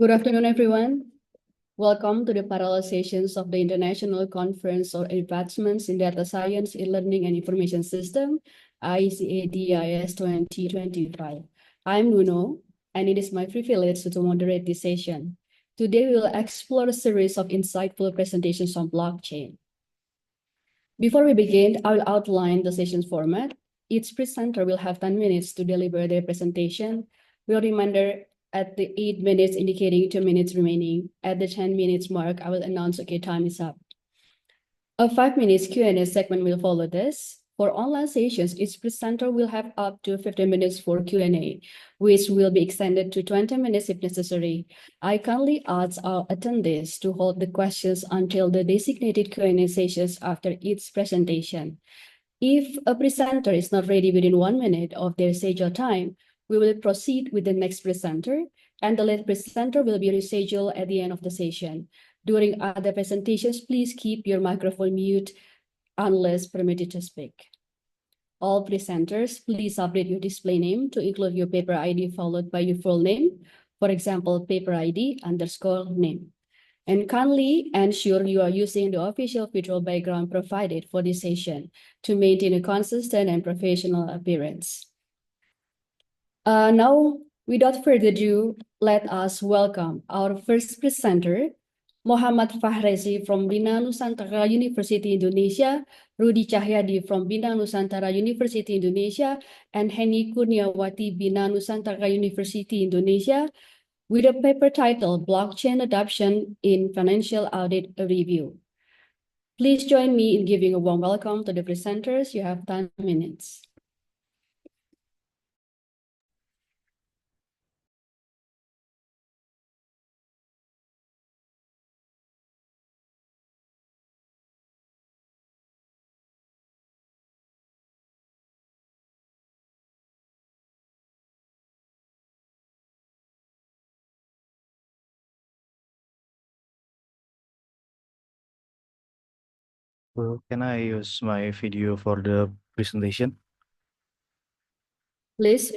Good afternoon, everyone. Welcome to the parallel sessions of the International Conference on Advancements in Data Science, E-Learning, and Information System, ICADEIS 2025. I'm Nuno, and it is my privilege to moderate this session. Today, we will explore a series of insightful presentations on blockchain. Before we begin, I will outline the session's format. Each presenter will have 10 minutes to deliver their presentation. We'll reminder at the 8 minutes, indicating 2 minutes remaining. At the 10 minutes mark, I will announce, okay, time is up. A 5 minutes Q&A segment will follow this. For online sessions, each presenter will have up to 15 minutes for Q&A, which will be extended to 20 minutes if necessary. I kindly ask our attendees to hold the questions until the designated Q&A sessions after each presentation. If a presenter is not ready within 1 minute of their scheduled time, we will proceed with the next presenter, and the last presenter will be rescheduled at the end of the session. During other presentations, please keep your microphone mute unless permitted to speak. All presenters, please update your display name to include your paper ID followed by your full name. For example, paper ID _name. And kindly ensure you are using the official virtual background provided for this session to maintain a consistent and professional appearance. Now, without further ado, let us welcome our first presenter, Muhammad Fahrezi from Bina Nusantara University Indonesia, Rudi Cahyadi from Bina Nusantara University Indonesia, and Heni Kurniawati Bina Nusantara University Indonesia, with a paper titled Blockchain Adoption in Financial Audit Review. Please join me in giving a warm welcome to the presenters. You have 10 minutes. So can I use my video for the presentation? Please.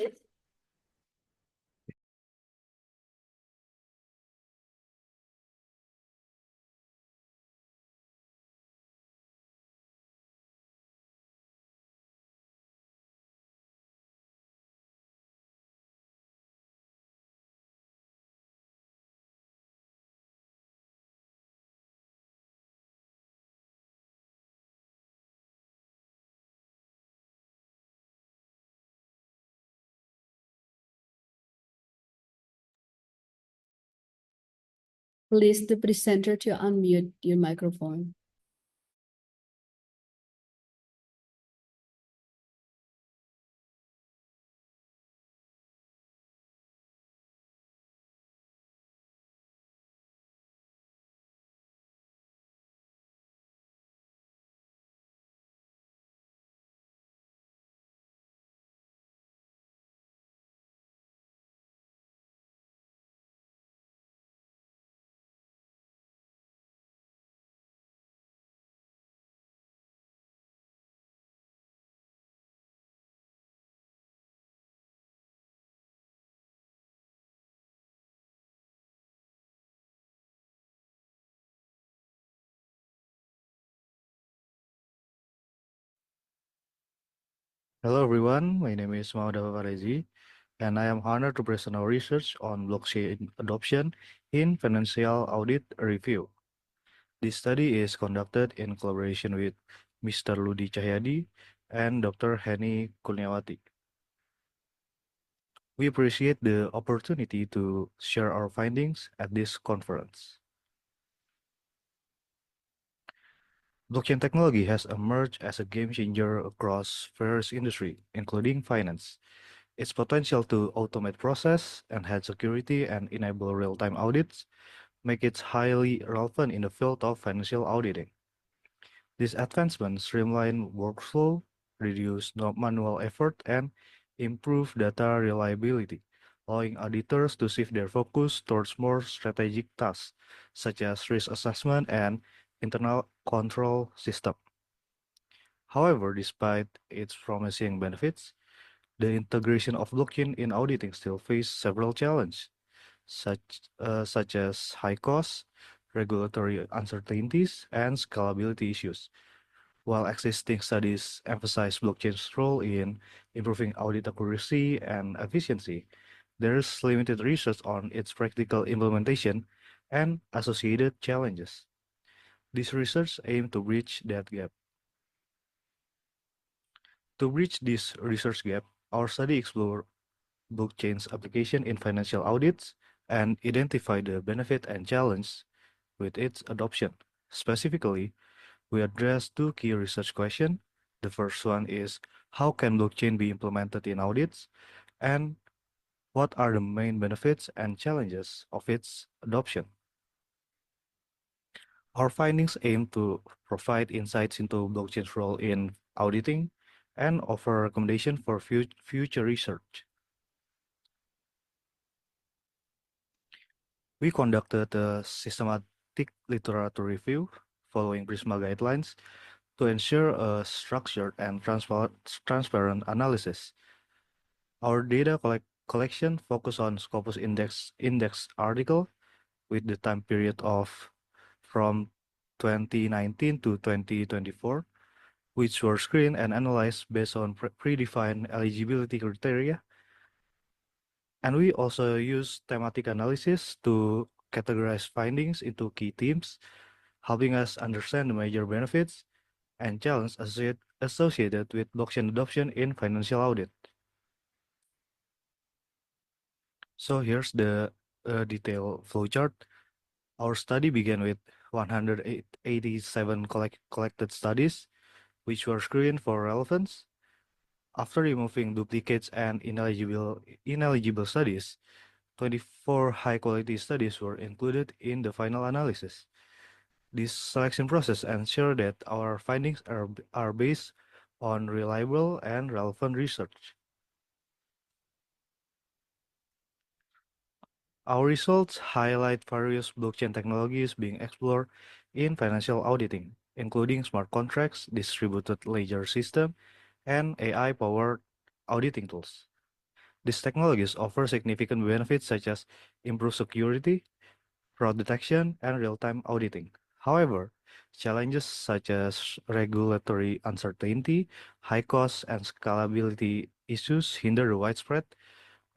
Please the presenter to unmute your microphone. Hello everyone, my name is Muhammad Farezi, and I am honored to present our research on blockchain adoption in financial audit review. This study is conducted in collaboration with Mr. Rudi Cahyadi and Dr. Heni Kurniawati. We appreciate the opportunity to share our findings at this conference. Blockchain technology has emerged as a game changer across various industries, including finance. Its potential to automate process, enhance security, and enable real-time audits make it highly relevant in the field of financial auditing. These advancements streamline workflow, reduce manual effort, and improve data reliability, allowing auditors to shift their focus towards more strategic tasks, such as risk assessment and internal control system. However, despite its promising benefits, the integration of blockchain in auditing still faces several challenges. such as high costs, regulatory uncertainties, and scalability issues. While existing studies emphasize blockchain's role in improving audit accuracy and efficiency, there is limited research on its practical implementation and associated challenges. This research aims to bridge that gap. To bridge this research gap, our study explored blockchain's application in financial audits and identify the benefit and challenge with its adoption. Specifically, we address two key research questions. The first one is how can blockchain be implemented in audits? And what are the main benefits and challenges of its adoption? Our findings aim to provide insights into blockchain's role in auditing and offer recommendations for future research. We conducted a systematic literature review following Prisma guidelines to ensure a structured and transparent analysis. Our data collection focused on Scopus index article with the time period of from 2019 to 2024, which were screened and analyzed based on predefined eligibility criteria. And we also use thematic analysis to categorize findings into key themes, helping us understand the major benefits and challenges associated with blockchain adoption in financial audit. So here's the detailed flowchart. Our study began with 187 collected studies, which were screened for relevance. After removing duplicates and ineligible studies, 24 high-quality studies were included in the final analysis. This selection process ensures that our findings are based on reliable and relevant research. Our results highlight various blockchain technologies being explored in financial auditing, including smart contracts, distributed ledger system, and AI-powered auditing tools. These technologies offer significant benefits such as improved security, fraud detection, and real-time auditing. However, challenges such as regulatory uncertainty, high costs, and scalability issues hinder the widespread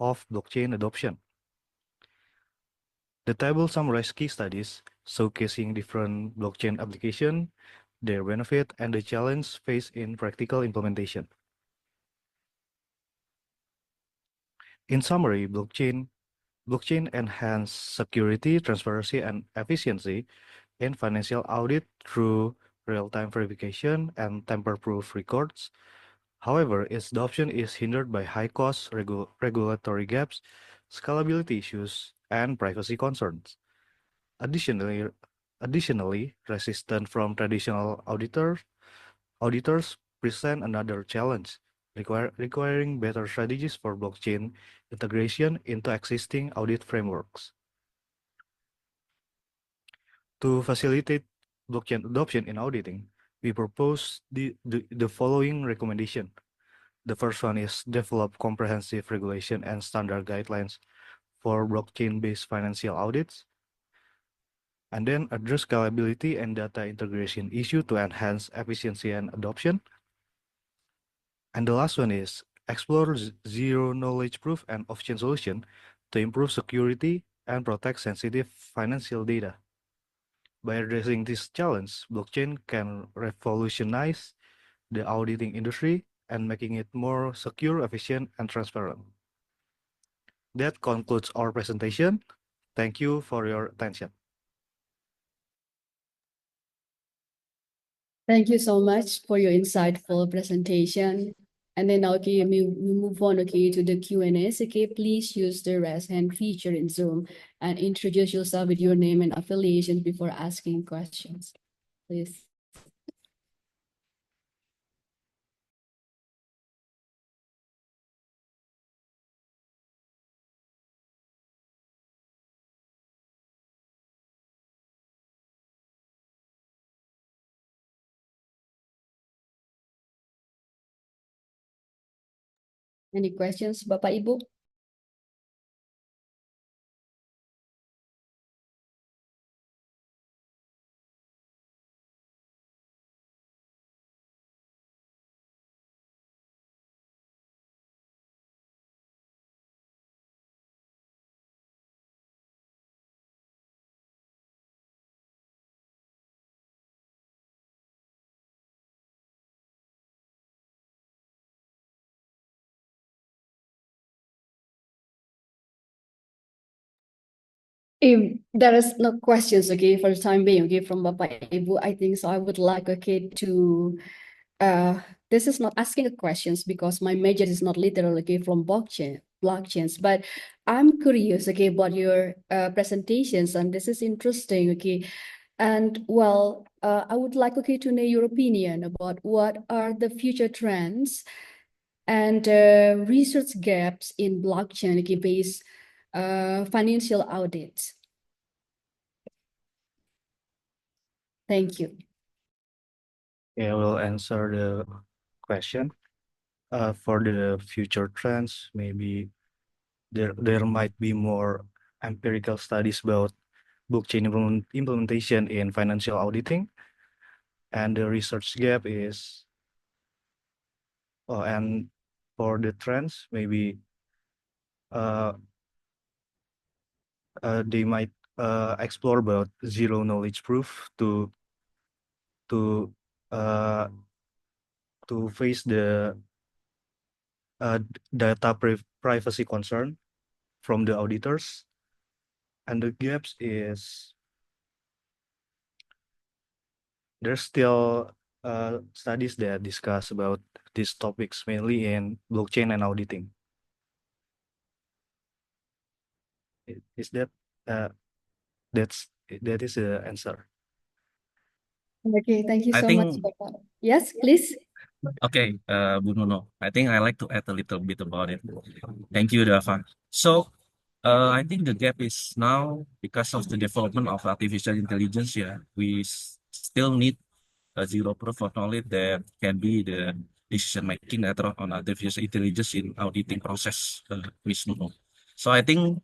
of blockchain adoption. The table summarizes key studies showcasing different blockchain applications, their benefit, and the challenge faced in practical implementation. In summary, blockchain enhance security, transparency, and efficiency in financial audit through real-time verification and tamper-proof records. However, its adoption is hindered by high costs, regulatory gaps, scalability issues, and privacy concerns. Additionally, resistance from traditional auditors present another challenge, requiring better strategies for blockchain integration into existing audit frameworks. To facilitate blockchain adoption in auditing, we propose the following recommendation. The first one is develop comprehensive regulation and standard guidelines for blockchain-based financial audits, and then address scalability and data integration issue to enhance efficiency and adoption. And the last one is explore zero knowledge proof and off-chain solution to improve security and protect sensitive financial data. By addressing this challenge, blockchain can revolutionize the auditing industry and making it more secure, efficient, and transparent. That concludes our presentation. Thank you for your attention. Thank you so much for your insightful presentation. And then okay, we move on okay to the Q&As. Okay, please use the raise hand feature in Zoom and introduce yourself with your name and affiliation before asking questions. Please. Any questions, Bapak Ibu? If there is no questions, okay, for the time being, okay, from Bapak Ibu, I think so. I would like, okay, to this is not asking a questions because my major is not literal, okay, from blockchains, but I'm curious, okay, about your presentations, and this is interesting, okay. And well, I would like, okay, to know your opinion about what are the future trends and research gaps in blockchain, okay, based financial audits. Thank you. Yeah, I will answer the question. For the future trends, maybe there might be more empirical studies about blockchain implementation in financial auditing, and the research gap is, and for the trends, maybe uh, they might explore about zero knowledge proof to uh, to face the data privacy concern from the auditors. And the gaps is there's still studies that discuss about these topics mainly in blockchain and auditing. Is that uh, that is the answer? Okay, thank you I so much, think, Bapak. Yes, please. okay, Bu Nuno, I think I like to add a little bit about it. Thank you, Dava. So, I think the gap is now because of the development of artificial intelligence. Yeah, we still need a zero proof of knowledge that can be the decision making later on artificial intelligence in auditing process, Miss Nuno. So I think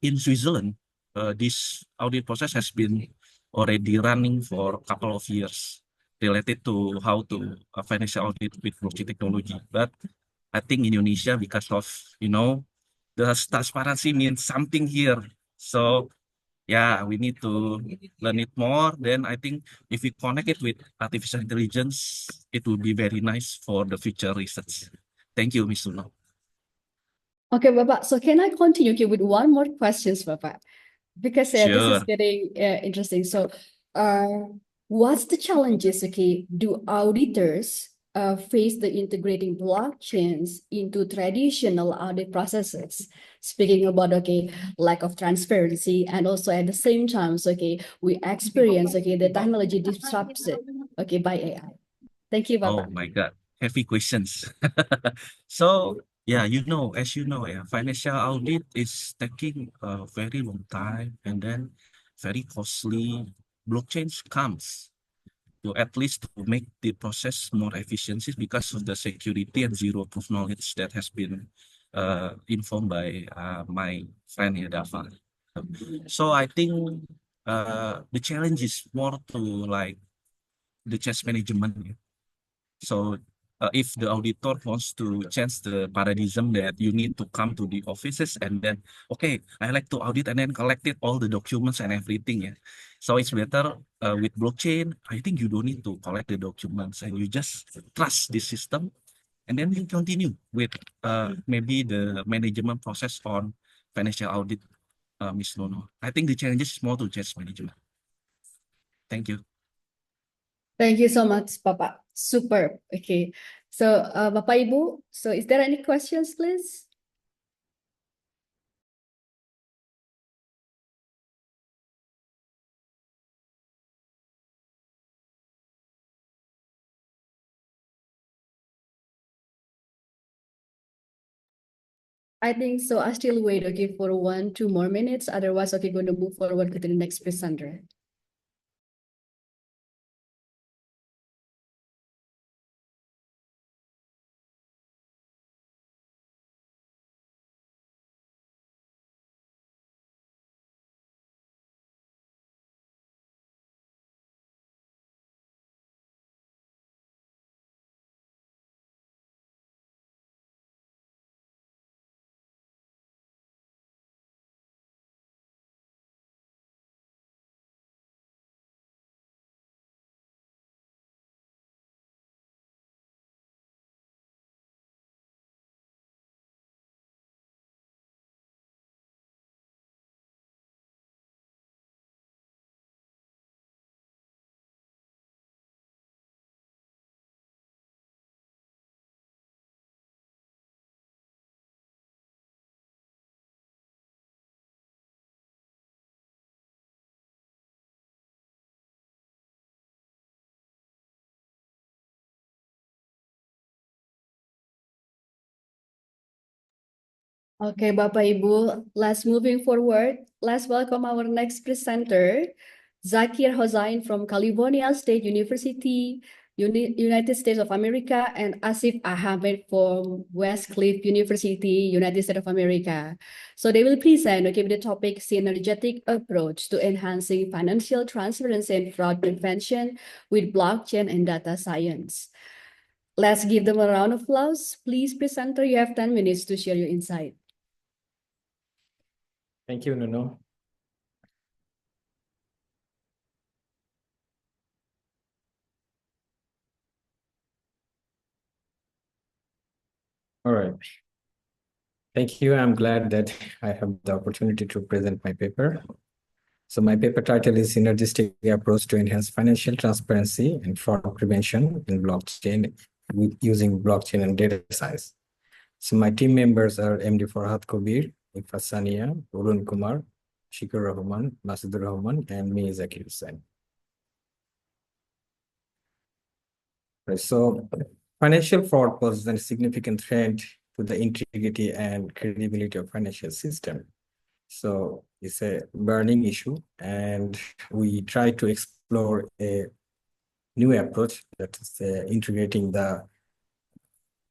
in Switzerland, this audit process has been already running for a couple of years related to how to financial audit with blockchain technology. But I think Indonesia, because of, the transparency means something here. So yeah, we need to learn it more. Then I think if we connect it with artificial intelligence, it will be very nice for the future research. Thank you, Ms. Suno. Okay, Bapak. So can I continue, okay, with one more questions, Bapak? Because this is Sure. getting interesting. So, uh, what's the challenges, okay, do auditors face the integrating blockchains into traditional audit processes? Speaking about, okay, lack of transparency, and also at the same time, so, okay, we experience, okay, the technology disrupted, okay, by AI. Thank you, Oh Bapak. my God, heavy questions. So yeah, as you know, yeah, financial audit is taking a very long time and then very costly. Blockchains comes to at least to make the process more efficient because of the security and zero proof knowledge that has been informed by my friend here, Dava. So I think the challenge is more to like the change management. Yeah. So if the auditor wants to change the paradigm that you need to come to the offices and then, okay, I like to audit and then collected all the documents and everything. Yeah. So it's better with blockchain. I think you don't need to collect the documents and you just trust the system and then you continue with maybe the management process on financial audit, Ms. Nono. I think the challenge is more to change management. Thank you. Thank you so much, Bapak. Super. Okay. So, Bapak Ibu, so is there any questions, please? I think so. I still wait, okay, for 1, 2 more minutes. Otherwise, okay, going to move forward to the next presenter. Okay, Bapak Ibu, let's moving forward. Let's welcome our next presenter, Zakir Hossain from California State University, United States of America, and Asif Ahmed from Westcliff University, United States of America. So they will present, okay, the topic synergetic approach to enhancing financial transparency and fraud prevention with blockchain and data science. Let's give them a round of applause. Please, presenter, you have 10 minutes to share your insight. Thank you, Nuno. All right. Thank you. I'm glad that I have the opportunity to present my paper. So my paper title is Synergistic Approach to Enhance Financial Transparency and Fraud Prevention in Blockchain with using blockchain and data science. So my team members are M.D. Farhad Kabir, Ifasania, Urun Kumar, Shikur Rahman, Masudur Rahman, and me, Zakir Hussain. Right, so financial fraud poses a significant threat to the integrity and credibility of financial system. So it's a burning issue, and we try to explore a new approach that is integrating the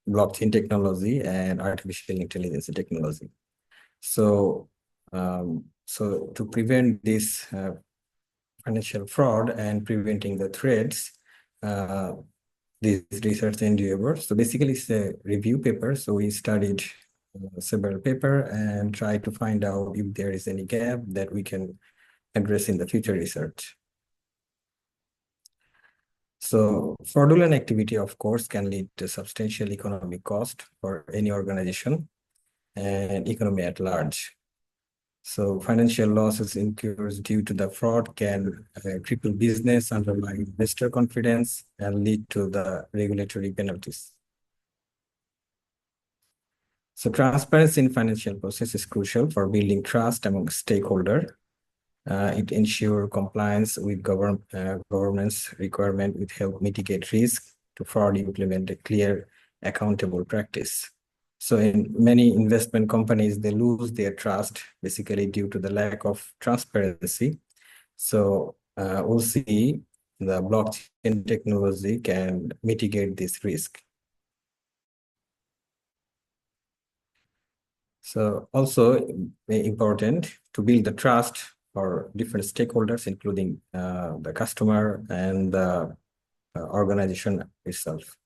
blockchain technology and artificial intelligence technology. So, to prevent this financial fraud and preventing the threats, this research endeavor. So basically, it's a review paper. So we studied several papers and tried to find out if there is any gap that we can address in the future research. So fraudulent activity, of course, can lead to substantial economic cost for any organization and economy at large. So financial losses incurred due to the fraud can cripple business, undermine investor confidence, and lead to the regulatory penalties. So transparency in financial process is crucial for building trust among stakeholders. It ensures compliance with governance requirement, which help mitigate risk to fraud, implement a clear, accountable practice. So in many investment companies, they lose their trust basically due to the lack of transparency. So we'll see the blockchain technology can mitigate this risk. So also important to build the trust for different stakeholders, including the customer and the organization itself.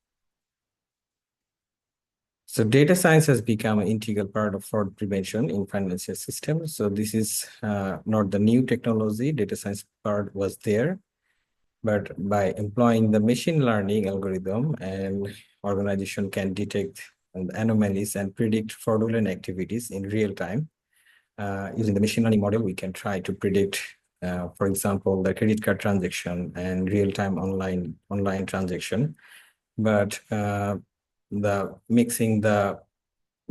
So data science has become an integral part of fraud prevention in financial systems. So this is not the new technology. Data science part was there, but by employing the machine learning algorithm, and organization can detect anomalies and predict fraudulent activities in real time. Using the machine learning model, we can try to predict, for example, the credit card transaction and real-time online transaction. But the mixing the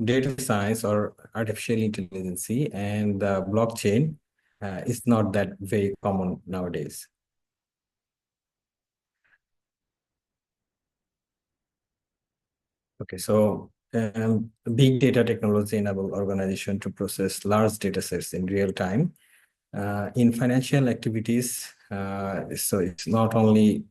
data science or artificial intelligence and the blockchain is not that very common nowadays. Okay, so big data technology enable organization to process large data sets in real time. In financial activities, so it's not only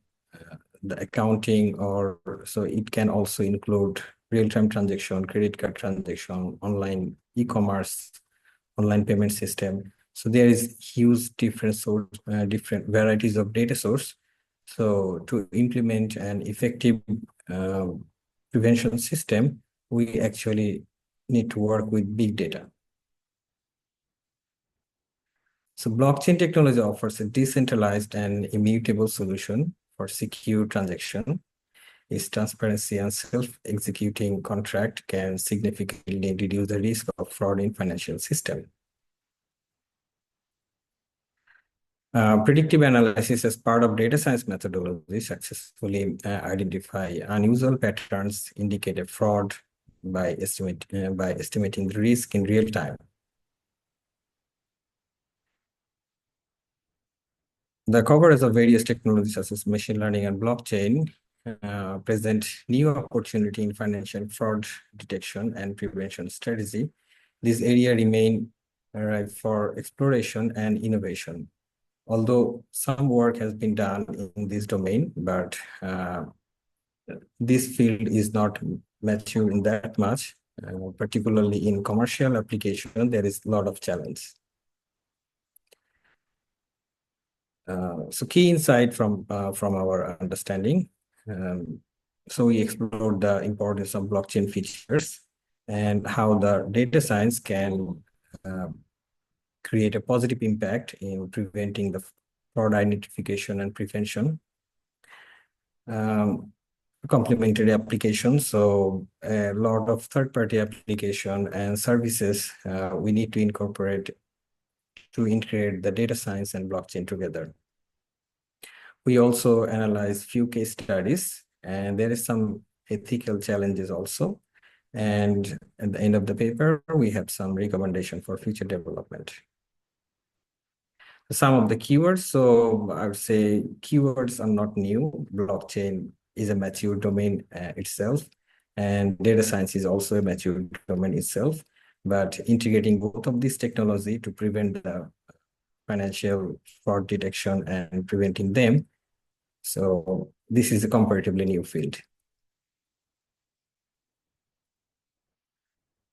the accounting, or so it can also include real-time transaction, credit card transaction, online e-commerce, online payment system. So there is huge different varieties of data source. So to implement an effective prevention system, we actually need to work with big data. So blockchain technology offers a decentralized and immutable solution for secure transaction. Its transparency and self-executing contract can significantly reduce the risk of fraud in financial system. Predictive analysis as part of data science methodology successfully identify unusual patterns, indicate a fraud by estimating the risk in real time. The coverage of various technologies such as machine learning and blockchain present new opportunity in financial fraud detection and prevention strategy. this area remain ripe for exploration and innovation. Although some work has been done in this domain, but this field is not mature in that much, particularly in commercial application, there is a lot of challenge. So key insight from our understanding. So we explored the importance of blockchain features and how the data science can create a positive impact in preventing the fraud identification and prevention. Complementary applications, so a lot of third-party application and services we need to incorporate to integrate the data science and blockchain together. We also analyze few case studies, and there is some ethical challenges also. And at the end of the paper, we have some recommendation for future development. Some of the keywords, so I would say keywords are not new. Blockchain is a mature domain itself, and data science is also a mature domain itself. But integrating both of these technology to prevent the financial fraud detection and preventing them, so this is a comparatively new field.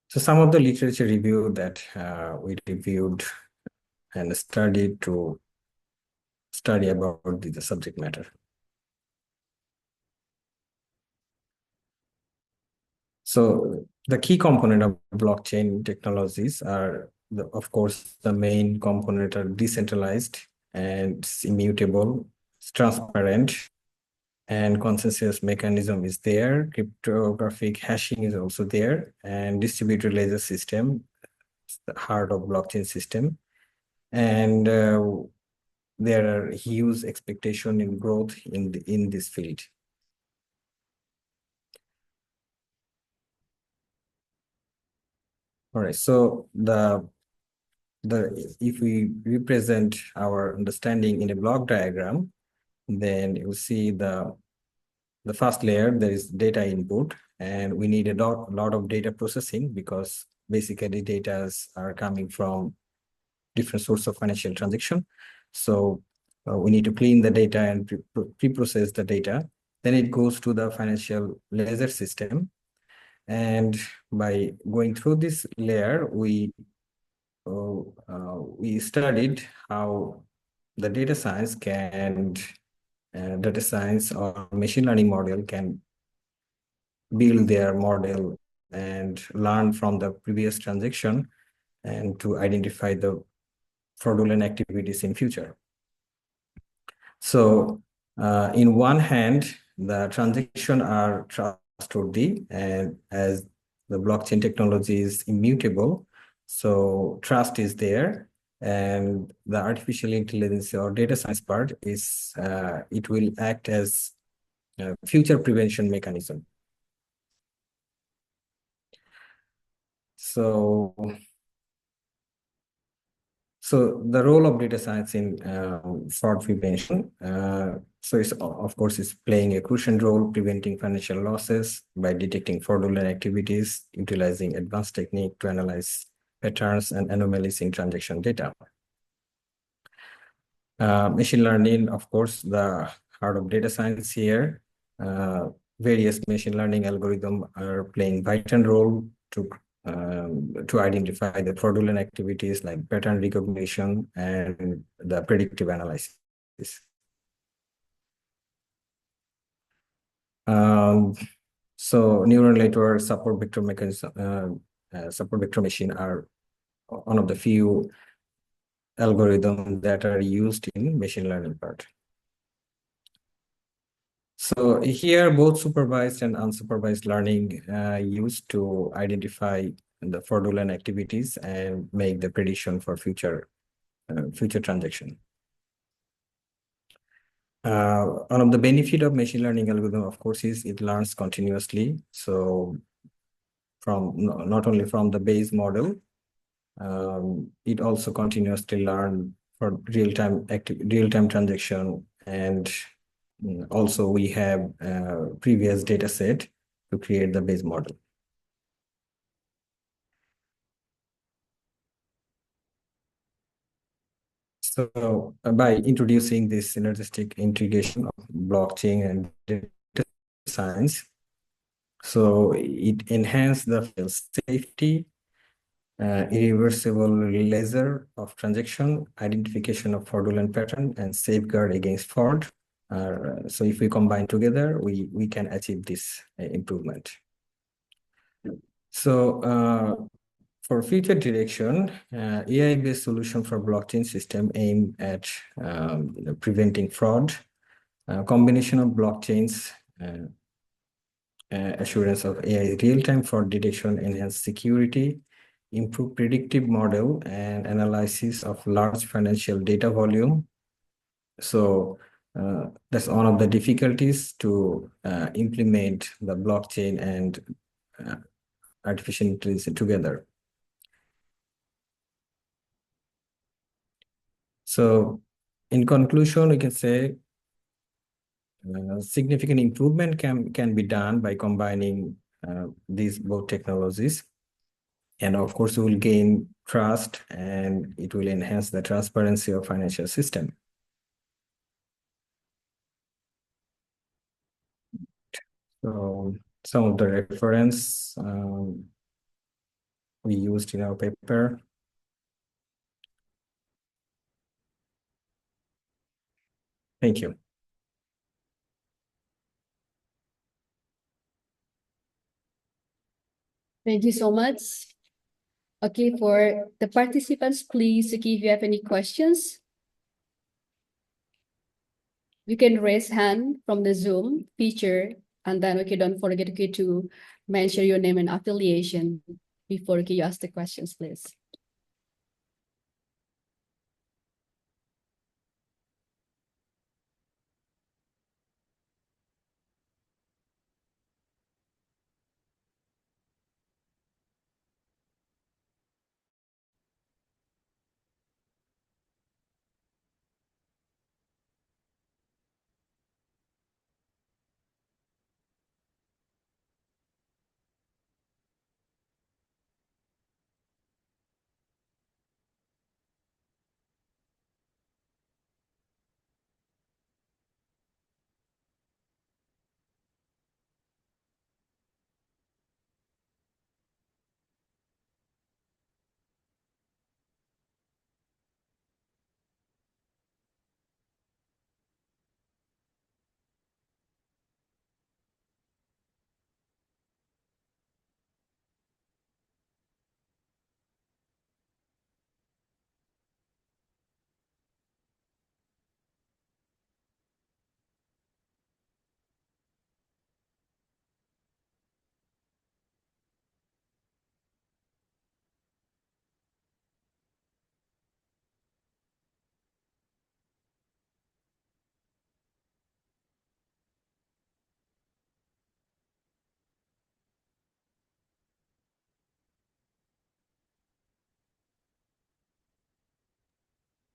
So some of the literature review that we reviewed and studied to study about the subject matter. So the key component of blockchain technologies are, of course, the main component are decentralized and it's immutable, it's transparent, and consensus mechanism is there. Cryptographic hashing is also there, and distributed ledger system is the heart of blockchain system. And there are huge expectation in growth in this field. All right, so if we represent our understanding in a block diagram, then you see the first layer, there is data input, and we need a lot of data processing because basically data are coming from different sources of financial transaction. So we need to clean the data and pre-process the data. Then it goes to the financial ledger system. And by going through this layer, we studied how the data science or machine learning model can build their model and learn from the previous transaction and to identify the fraudulent activities in future. So in one hand, the transactions are trustworthy, and as the blockchain technology is immutable, so trust is there, and the artificial intelligence or data science part is it will act as a future prevention mechanism. So the role of data science in fraud prevention, so it's, of course, it's playing a crucial role preventing financial losses by detecting fraudulent activities, utilizing advanced technique to analyze patterns and anomalies in transaction data. Machine learning, of course, the heart of data science here. Various machine learning algorithms are playing vital role to identify the fraudulent activities like pattern recognition and the predictive analysis. So neural network support vector mechanism, support vector machine are one of the few algorithms that are used in machine learning part. So here, both supervised and unsupervised learning used to identify the fraudulent activities and make the prediction for future transaction. One of the benefit of machine learning algorithm, of course, is it learns continuously. So from not only from the base model, it also continuously learn for real-time transaction, and also we have previous data set to create the base model. So by introducing this synergistic integration of blockchain and data science, so it enhanced the safety, irreversible ledger of transaction, identification of fraudulent pattern, and safeguard against fraud. So if we combine together, we can achieve this improvement. So for future direction, AI-based solution for blockchain system aim at preventing fraud, combination of blockchains, assurance of AI real-time fraud detection, enhanced security, improve predictive model and analysis of large financial data volume. So that's one of the difficulties to implement the blockchain and artificial intelligence together. So in conclusion, we can say significant improvement can be done by combining these both technologies. And of course, we will gain trust and it will enhance the transparency of financial system. So some of the reference we used in our paper. Thank you. Thank you so much. Okay, for the participants, please, okay, if you have any questions, you can raise hand from the Zoom feature, and then, okay, don't forget, okay, to mention your name and affiliation before, okay, you ask the questions, please.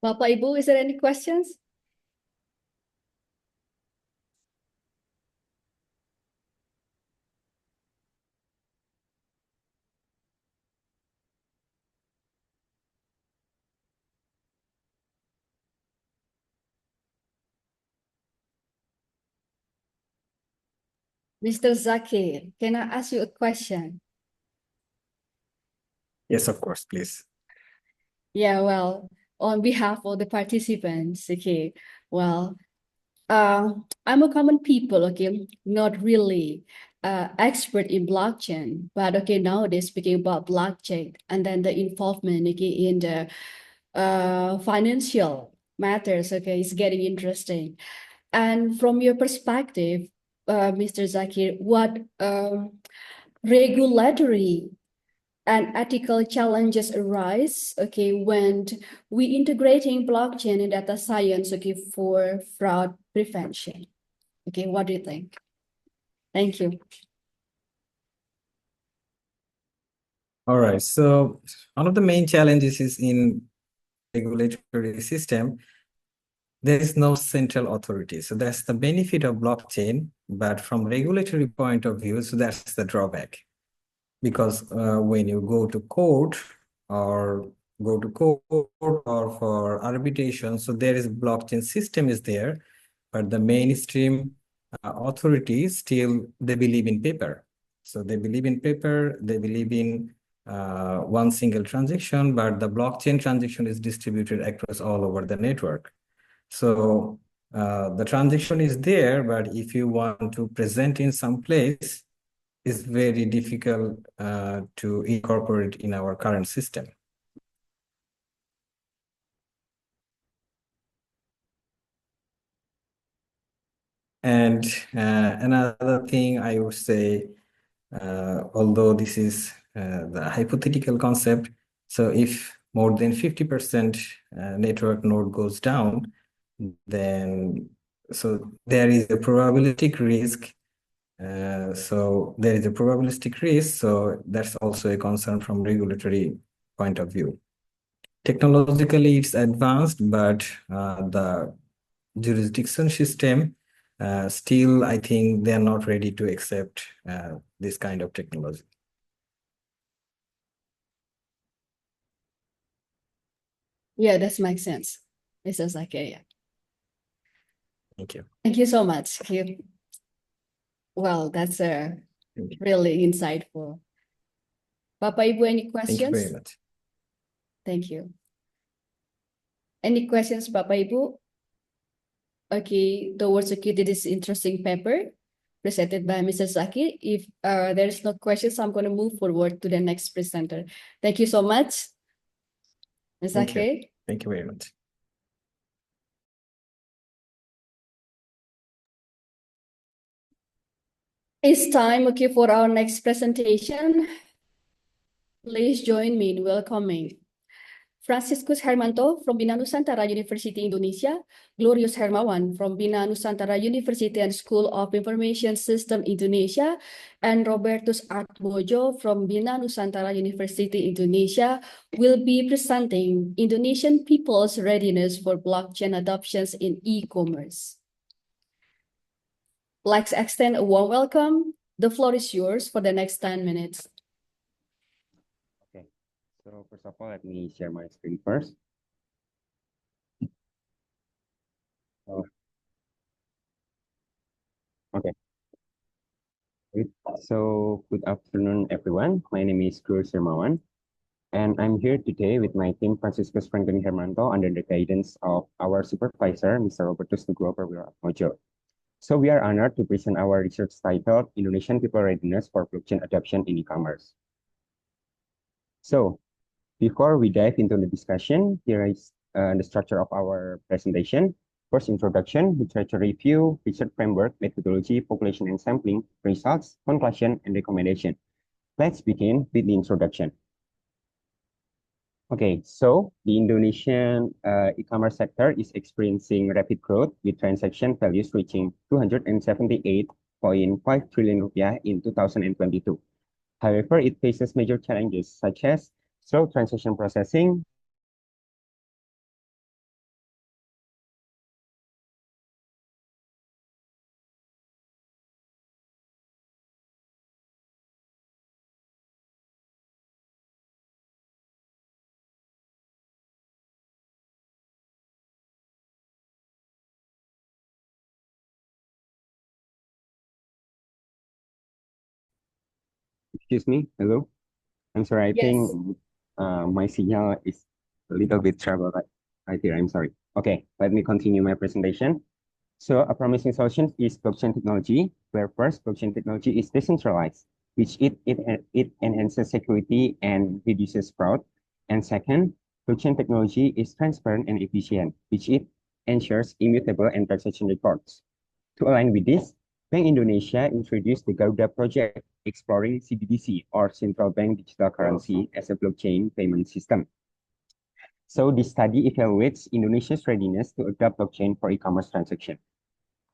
Bapak, Ibu, is there any questions? Mr. Zakir, can I ask you a question? Yes, of course, please. Yeah, well, on behalf of the participants, okay, well, I'm a common people, okay, not really expert in blockchain, but okay, nowadays speaking about blockchain and then the involvement, okay, in the financial matters, okay, is getting interesting. And from your perspective, Mr. Zakir, what regulatory and ethical challenges arise, okay, when we integrating blockchain and data science, okay, for fraud prevention? Okay, what do you think? Thank you. All right. So one of the main challenges is in regulatory system, there is no central authority. So that's the benefit of blockchain, but from regulatory point of view, so that's the drawback. Because when you go to court or go to court or for arbitration. So there is blockchain system is there, but the mainstream authorities still they believe in paper. So they believe in paper, they believe in one single transaction, but the blockchain transaction is distributed across all over the network. So the transaction is there, but if you want to present in some place, it's very difficult to incorporate in our current system. And another thing I would say, although this is the hypothetical concept, so if more than 50% network node goes down, then so there is a probabilistic risk. So there is a probabilistic risk. So that's also a concern from regulatory point of view. Technologically, it's advanced, but the jurisdiction system still, I think they're not ready to accept this kind of technology. Yeah, that makes sense. This is okay. Yeah. Thank you. Thank you so much. Well, that's Thank you. really insightful. Bapak Ibu, any Thank you very questions? much. Thank you. Any questions, Bapak Ibu? Okay, towards this interesting paper presented by Mrs. Zaki. If there is no questions, I'm going to move forward to the next presenter. Thank you so much, Ms. Thank you. Zaki. Thank you very much. It's time, okay, for our next presentation. Please join me in welcoming Franciscus Hermanto from Bina Nusantara University Indonesia, Glorious Hermawan from Bina Nusantara University and School of Information System Indonesia, and Robertus Artbojo from Bina Nusantara University Indonesia will be presenting Indonesian people's readiness for blockchain adoptions in e-commerce. Let's extend a warm welcome. The floor is yours for the next 10 minutes. Okay, so first of all, let me share my screen first. Okay. So good afternoon, everyone. My name is Glorious Hermawan, and I'm here today with my team, Franciscus Franklin Hermanto, under the guidance of our supervisor, Mr. Robertus Nugroho Mojo. So we are honored to present our research titled Indonesian People Readiness for Blockchain Adoption in E-commerce. So before we dive into the discussion, here is the structure of our presentation. First, introduction, literature review, research framework, methodology, population and sampling, results, conclusion, and recommendation. Let's begin with the introduction. Okay, so the Indonesian e-commerce sector is experiencing rapid growth with transaction values reaching 278.5 trillion rupiah in 2022. However, it faces major challenges such as slow transaction processing, excuse me, hello? I'm sorry, I think my signal is a little bit trouble right here, I'm sorry. Okay, let me continue my presentation. So a promising solution is blockchain technology, where first blockchain technology is decentralized, which it enhances security and reduces fraud. And second, blockchain technology is transparent and efficient, which it ensures immutable and transaction records. To align with this, Bank Indonesia introduced the Garuda project exploring CBDC or central bank digital currency as a blockchain payment system. So this study evaluates Indonesia's readiness to adopt blockchain for e-commerce transaction.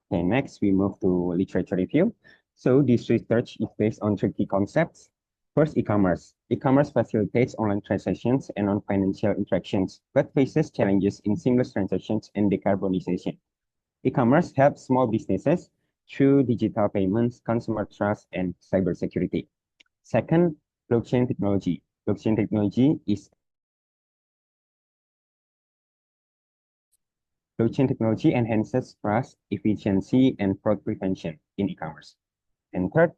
Okay, next we move to literature review. So this research is based on three key concepts. First, e-commerce. E-commerce facilitates online transactions and non-financial interactions, but faces challenges in seamless transactions and decarbonization. E-commerce helps small businesses through digital payments, consumer trust, and cybersecurity. Second, blockchain technology. Blockchain technology is Blockchain technology enhances trust, efficiency, and fraud prevention in e-commerce. And third,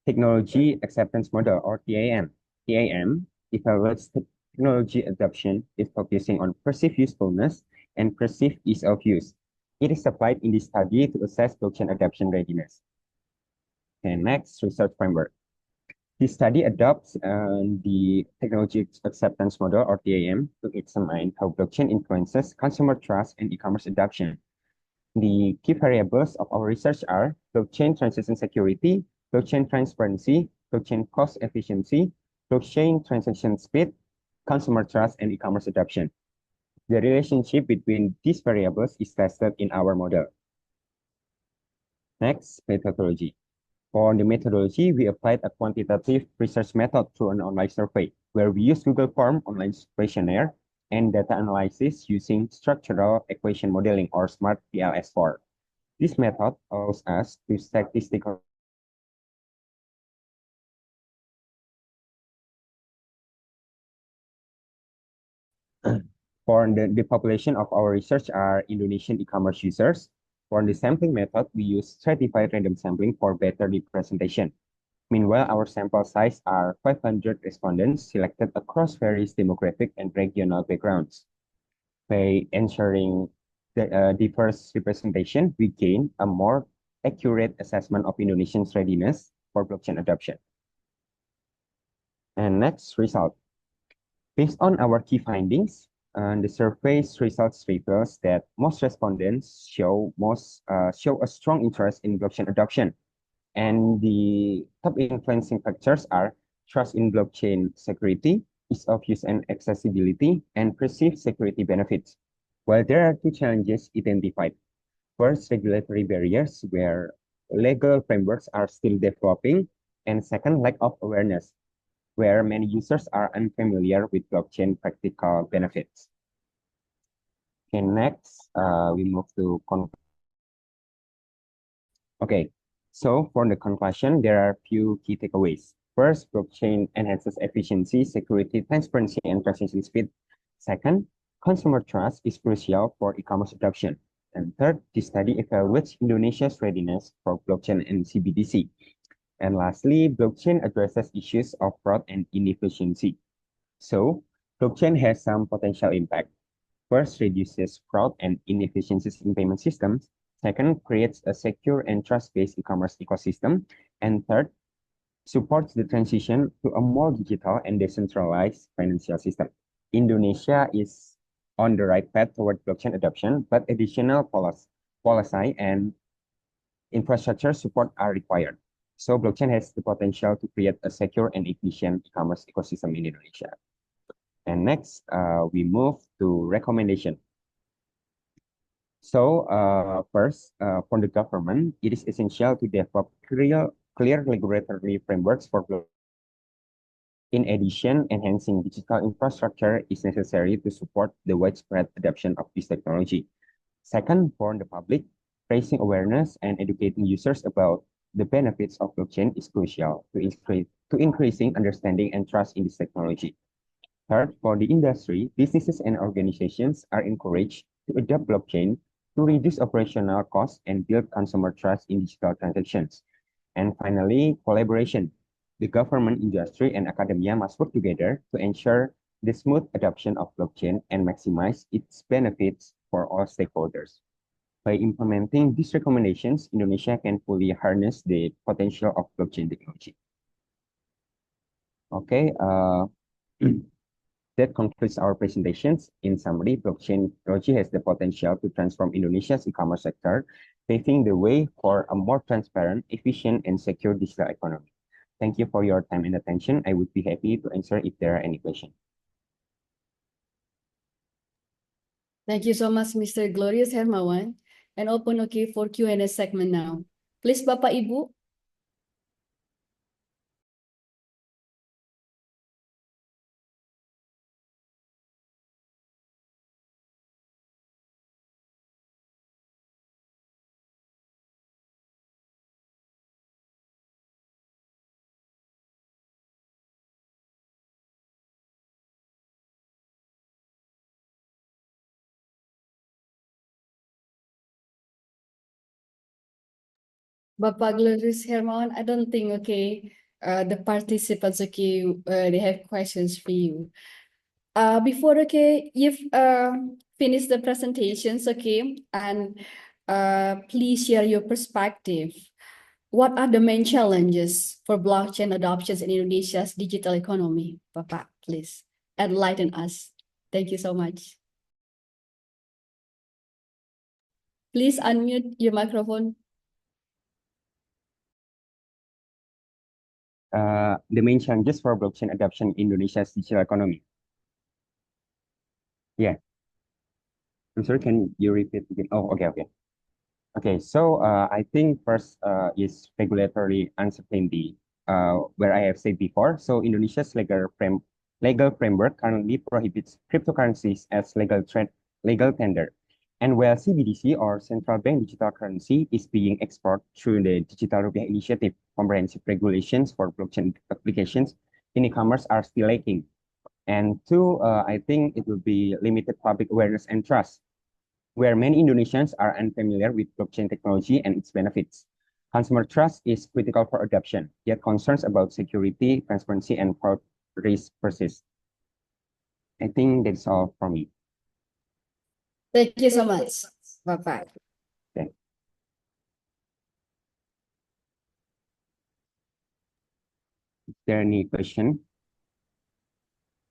technology acceptance model or TAM. TAM evaluates technology adoption is focusing on perceived usefulness and perceived ease of use. It is applied in this study to assess blockchain adoption readiness. And next, research framework. This study adopts the technology acceptance model or TAM to examine how blockchain influences consumer trust and e-commerce adoption. The key variables of our research are blockchain transaction security, blockchain transparency, blockchain cost efficiency, blockchain transaction speed, consumer trust, and e-commerce adoption. The relationship between these variables is tested in our model. Next, methodology. For the methodology, we applied a quantitative research method through an online survey, where we use Google Form online questionnaire and data analysis using structural equation modeling or SMART PLS4. This method allows us to statistically for the population of our research are Indonesian e-commerce users. For the sampling method, we use stratified random sampling for better representation. Meanwhile, our sample size are 500 respondents selected across various demographic and regional backgrounds. By ensuring the diverse representation, we gain a more accurate assessment of Indonesians' readiness for blockchain adoption. And next, result. Based on our key findings, the survey's results reveals that most respondents show a strong interest in blockchain adoption. And the top influencing factors are trust in blockchain security, ease of use and accessibility, and perceived security benefits. While there are two challenges identified. First, regulatory barriers where legal frameworks are still developing, and second, lack of awareness where many users are unfamiliar with blockchain practical benefits. Okay, next, we move to okay. So for the conclusion, there are few key takeaways. First, blockchain enhances efficiency, security, transparency, and transaction speed. Second, consumer trust is crucial for e-commerce adoption. And third, this study evaluates Indonesia's readiness for blockchain and CBDC. And lastly, blockchain addresses issues of fraud and inefficiency. So, blockchain has some potential impact. First, reduces fraud and inefficiencies in payment systems. Second, creates a secure and trust-based e-commerce ecosystem. And third, supports the transition to a more digital and decentralized financial system. Indonesia is on the right path toward blockchain adoption, but additional policy and infrastructure support are required. So blockchain has the potential to create a secure and efficient e-commerce ecosystem in Indonesia. And next, we move to recommendation. So first, for the government, it is essential to develop clear regulatory frameworks for blockchain. In addition, enhancing digital infrastructure is necessary to support the widespread adoption of this technology. Second, for the public, raising awareness and educating users about the benefits of blockchain is crucial to increasing understanding and trust in this technology. Third, for the industry, businesses and organizations are encouraged to adopt blockchain to reduce operational costs and build consumer trust in digital transactions. And finally, collaboration. The government, industry, and academia must work together to ensure the smooth adoption of blockchain and maximize its benefits for all stakeholders. By implementing these recommendations, Indonesia can fully harness the potential of blockchain technology. Okay, that concludes our presentations. In summary, blockchain technology has the potential to transform Indonesia's e-commerce sector, paving the way for a more transparent, efficient, and secure digital economy. Thank you for your time and attention. I would be happy to answer if there are any questions. Thank you so much, Mr. Glorious Hermawan. And open okay for Q&A segment now. Please, Bapak Ibu. Bapak Glorious Hermawan, I don't think, the participants, they have questions for you. Before, you've finished the presentations, and please share your perspective. What are the main challenges for blockchain adoptions in Indonesia's digital economy? Bapak, please enlighten us. Thank you so much. Please unmute your microphone. The main challenges for blockchain adoption in Indonesia's digital economy. Yeah. I'm sorry, can you repeat again? Oh, okay. Okay, so I think first is regulatory uncertainty, where I have said before. So Indonesia's legal framework currently prohibits cryptocurrencies as legal tender. And while CBDC or central bank digital currency is being explored through the Digital Rupiah Initiative, comprehensive regulations for blockchain applications in e-commerce are still lacking. And two, I think it will be limited public awareness and trust, where many Indonesians are unfamiliar with blockchain technology and its benefits. Consumer trust is critical for adoption, yet concerns about security, transparency, and fraud risk persist. I think that's all from me. Thank you so much, Bapak. Okay. Is there any question?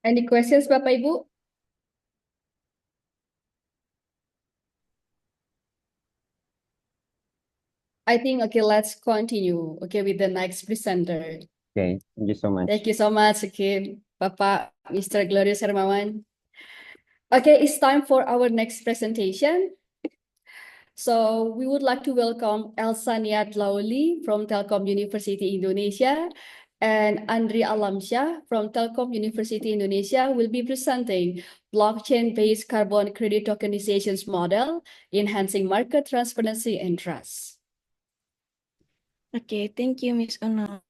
Any questions, Bapak Ibu? I think, let's continue, with the next presenter. Okay, thank you so much. Thank you so much, Bapak Mr. Glorious Hermawan. Okay, it's time for our next presentation. So we would like to welcome Elsa Niat Lauli from Telkom University Indonesia and Andri Alamsyah from Telkom University Indonesia will be presenting blockchain-based carbon credit tokenizations model, enhancing market transparency and trust. Okay, thank you, Ms. Uno.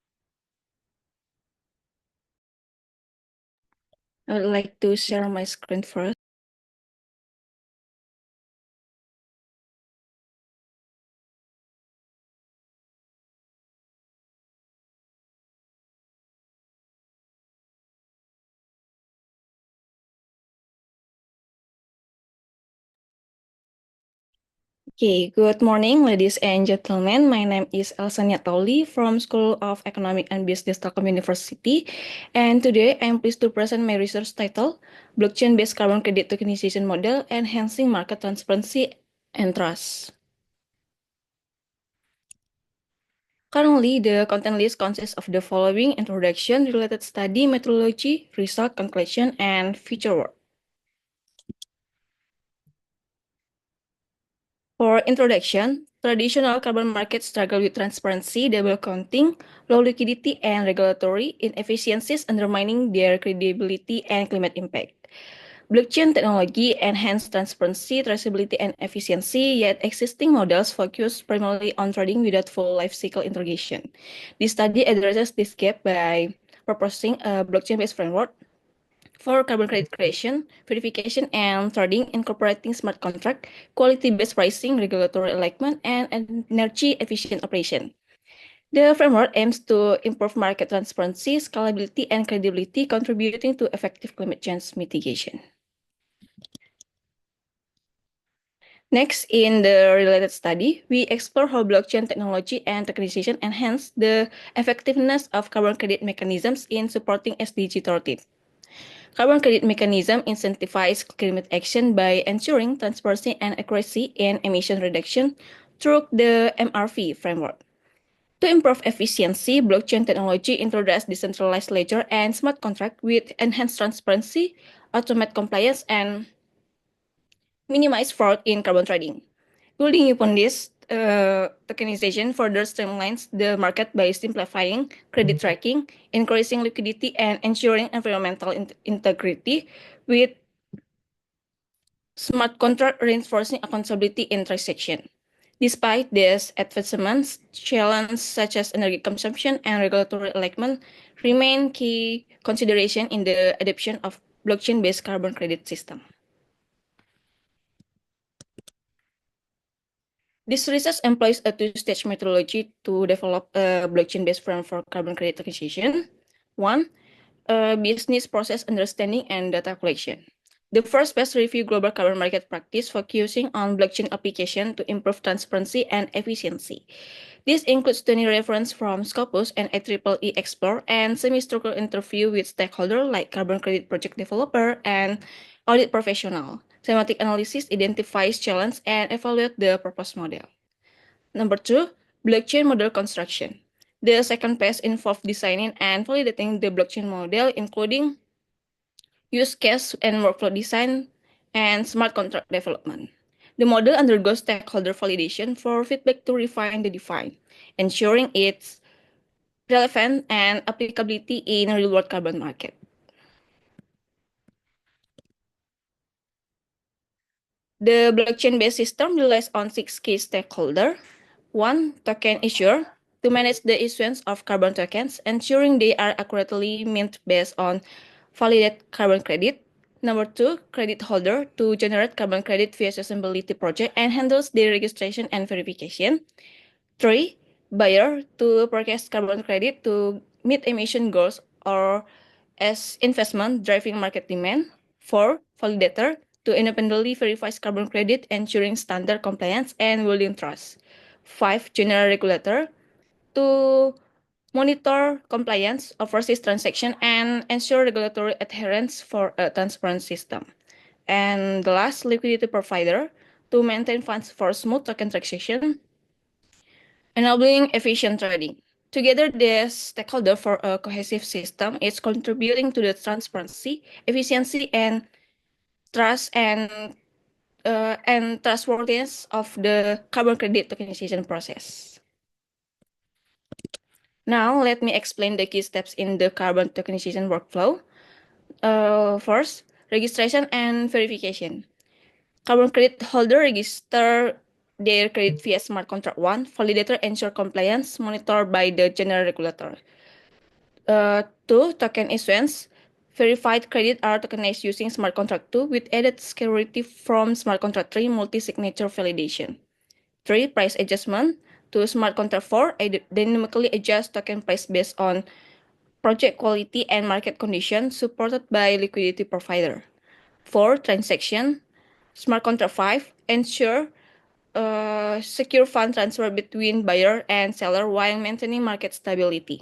I would like to share my screen first. Okay, good morning, ladies and gentlemen. My name is Elsa Niatauli from School of Economic and Business Telkom University. And today I'm pleased to present my research title, Blockchain-Based Carbon Credit Tokenization Model, Enhancing Market Transparency and Trust. Currently, the content list consists of the following: introduction, related study, methodology, result, conclusion, and future work. For introduction, traditional carbon markets struggle with transparency, double counting, low liquidity, and regulatory inefficiencies undermining their credibility and climate impact. Blockchain technology enhance transparency, traceability, and efficiency, yet existing models focus primarily on trading without full life cycle integration. This study addresses this gap by proposing a blockchain-based framework for carbon credit creation, verification, and trading, incorporating smart contract, quality-based pricing, regulatory alignment, and energy-efficient operation. The framework aims to improve market transparency, scalability, and credibility, contributing to effective climate change mitigation. Next, in the related study, we explore how blockchain technology and tokenization enhance the effectiveness of carbon credit mechanisms in supporting SDG 13. Carbon credit mechanism incentivizes climate action by ensuring transparency and accuracy in emission reduction through the MRV framework. To improve efficiency, blockchain technology introduces decentralized ledger and smart contract with enhanced transparency, automate compliance, and minimize fraud in carbon trading. Building upon this, tokenization further streamlines the market by simplifying credit tracking, increasing liquidity, and ensuring environmental integrity with smart contract reinforcing accountability in transaction. Despite these advancements, challenges such as energy consumption and regulatory alignment remain key consideration in the adoption of blockchain-based carbon credit system. This research employs a two-stage methodology to develop a blockchain-based framework for carbon credit acquisition. One, business process understanding and data collection. The first phase review global carbon market practice, focusing on blockchain application to improve transparency and efficiency. This includes 20 reference from Scopus and IEEE Explore and semi-structured interview with stakeholders like carbon credit project developer and audit professional. Thematic analysis identifies challenge and evaluate the proposed model. Number two, blockchain model construction. The second phase involves designing and validating the blockchain model, including use case and workflow design and smart contract development. The model undergoes stakeholder validation for feedback to refine the design, ensuring its relevant and applicability in a real-world carbon market. The blockchain-based system relies on 6 key stakeholders. One, token issuer, to manage the issuance of carbon tokens, ensuring they are accurately minted based on validated carbon credit. Number two, credit holder, to generate carbon credit via sustainability project and handles the registration and verification. Three, buyer, to purchase carbon credit to meet emission goals or as investment driving market demand. Four, validator, to independently verify carbon credit, ensuring standard compliance and building trust. Five, general regulator, to monitor compliance, oversee transaction, and ensure regulatory adherence for a transparent system. And the last, liquidity provider, to maintain funds for smooth token transaction, enabling efficient trading. Together, the stakeholder for a cohesive system is contributing to the transparency, efficiency, and trust and trustworthiness of the carbon credit tokenization process. Now, let me explain the key steps in the carbon tokenization workflow. First, registration and verification. Carbon credit holder register their credit via smart contract 1. Validator ensure compliance monitored by the general regulator. 2. Token issuance. Verified credit are tokenized using smart contract 2 with added security from smart contract 3 multi-signature validation. 3. Price adjustment. To smart contract 4, dynamically adjust token price based on project quality and market conditions supported by liquidity provider. 4. Transaction. Smart contract 5, ensure secure fund transfer between buyer and seller while maintaining market stability.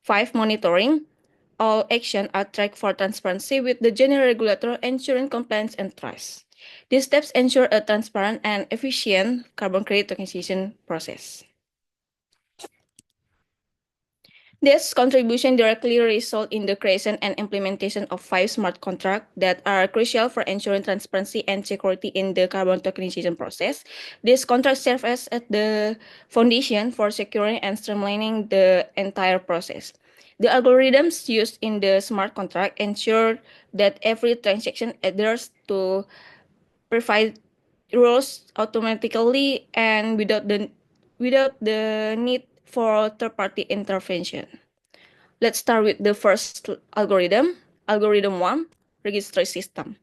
5. Monitoring. All actions are tracked for transparency with the general regulator, ensuring compliance and trust. These steps ensure a transparent and efficient carbon credit tokenization process. This contribution directly results in the creation and implementation of 5 smart contracts that are crucial for ensuring transparency and security in the carbon tokenization process. These contracts serve as the foundation for securing and streamlining the entire process. The algorithms used in the smart contract ensure that every transaction adheres to provide rules automatically and without the need for third-party intervention. Let's start with the first algorithm. Algorithm 1, registry system.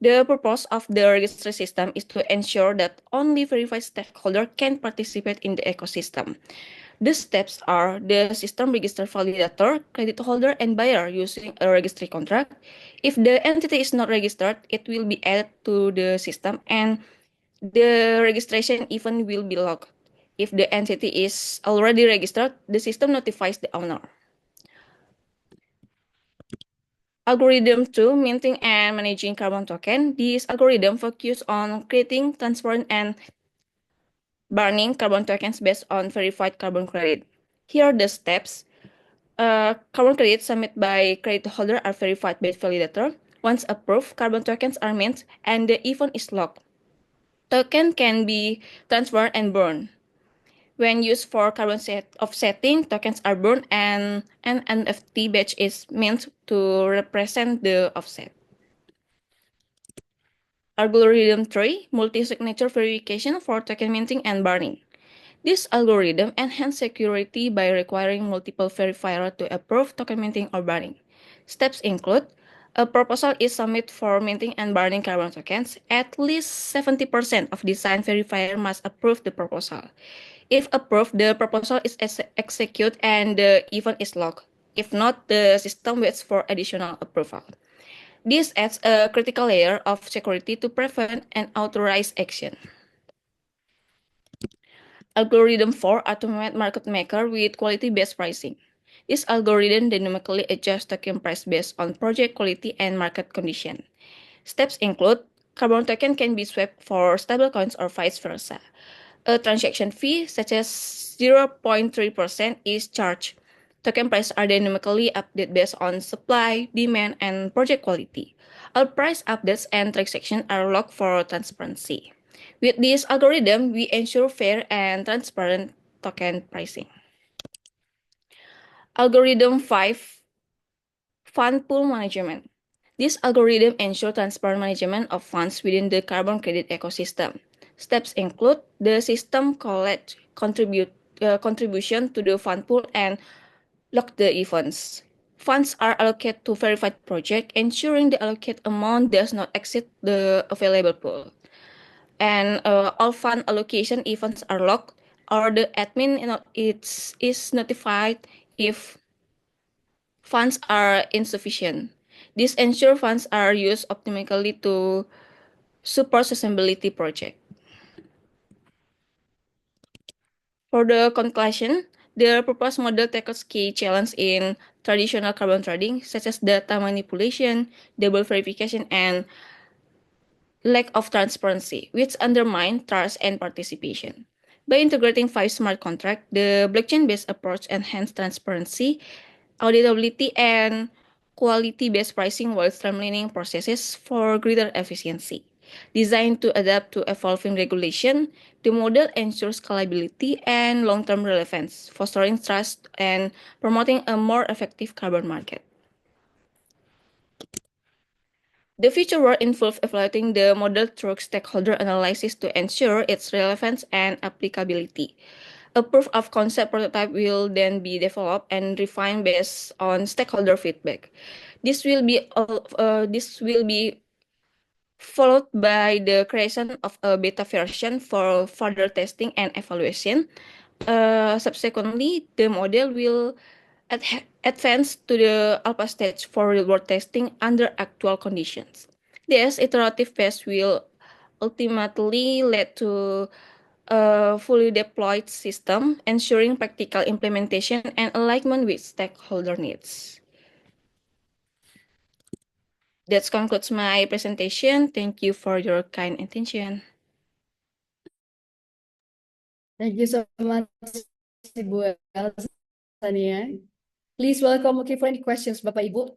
The purpose of the registry system is to ensure that only verified stakeholders can participate in the ecosystem. The steps are the system register validator, credit holder, and buyer using a registry contract. If the entity is not registered, it will be added to the system and the registration event will be logged. If the entity is already registered, the system notifies the owner. Algorithm 2, minting and managing carbon token. This algorithm focuses on creating, transferring, and burning carbon tokens based on verified carbon credit. Here are the steps. Carbon credits submitted by credit holder are verified by validator. Once approved, carbon tokens are minted and the event is logged. Token can be transferred and burned. When used for carbon offsetting, tokens are burned and an NFT badge is minted to represent the offset. Algorithm 3, multi-signature verification for token minting and burning. This algorithm enhances security by requiring multiple verifiers to approve token minting or burning. Steps include a proposal is submitted for minting and burning carbon tokens, at least 70% of design verifier must approve the proposal. If approved, the proposal is executed and the event is logged. If not, the system waits for additional approval. This adds a critical layer of security to prevent unauthorized action. Algorithm 4 automate market maker with quality-based pricing. This algorithm dynamically adjusts token price based on project quality and market condition. Steps include carbon token can be swapped for stablecoins or vice versa. A transaction fee, such as 0.3%, is charged. Token prices are dynamically updated based on supply, demand, and project quality. All price updates and transactions are logged for transparency. With this algorithm, we ensure fair and transparent token pricing. Algorithm 5, Fund Pool Management. This algorithm ensures transparent management of funds within the carbon credit ecosystem. Steps include the system collect contribution to the fund pool and lock the events. Funds are allocated to verified project, ensuring the allocated amount does not exceed the available pool. And all fund allocation events are logged, or the admin is notified if funds are insufficient. This ensures funds are used optimally to support sustainability project. For the conclusion, the proposed model tackles key challenges in traditional carbon trading, such as data manipulation, double verification, and lack of transparency, which undermine trust and participation. By integrating 5 smart contracts, the blockchain-based approach enhances transparency, auditability, and quality-based pricing while streamlining processes for greater efficiency. Designed to adapt to evolving regulation, the model ensures scalability and long-term relevance, fostering trust and promoting a more effective carbon market. The future will involve evaluating the model through stakeholder analysis to ensure its relevance and applicability. A proof of concept prototype will then be developed and refined based on stakeholder feedback. This will be followed by the creation of a beta version for further testing and evaluation. Subsequently, the model will advance to the alpha stage for real-world testing under actual conditions. This iterative phase will ultimately lead to a fully deployed system, ensuring practical implementation and alignment with stakeholder needs. That concludes my presentation. Thank you for your kind attention. Thank you so much, Ibu Elsania. Please welcome, okay, for any questions, Bapak Ibu.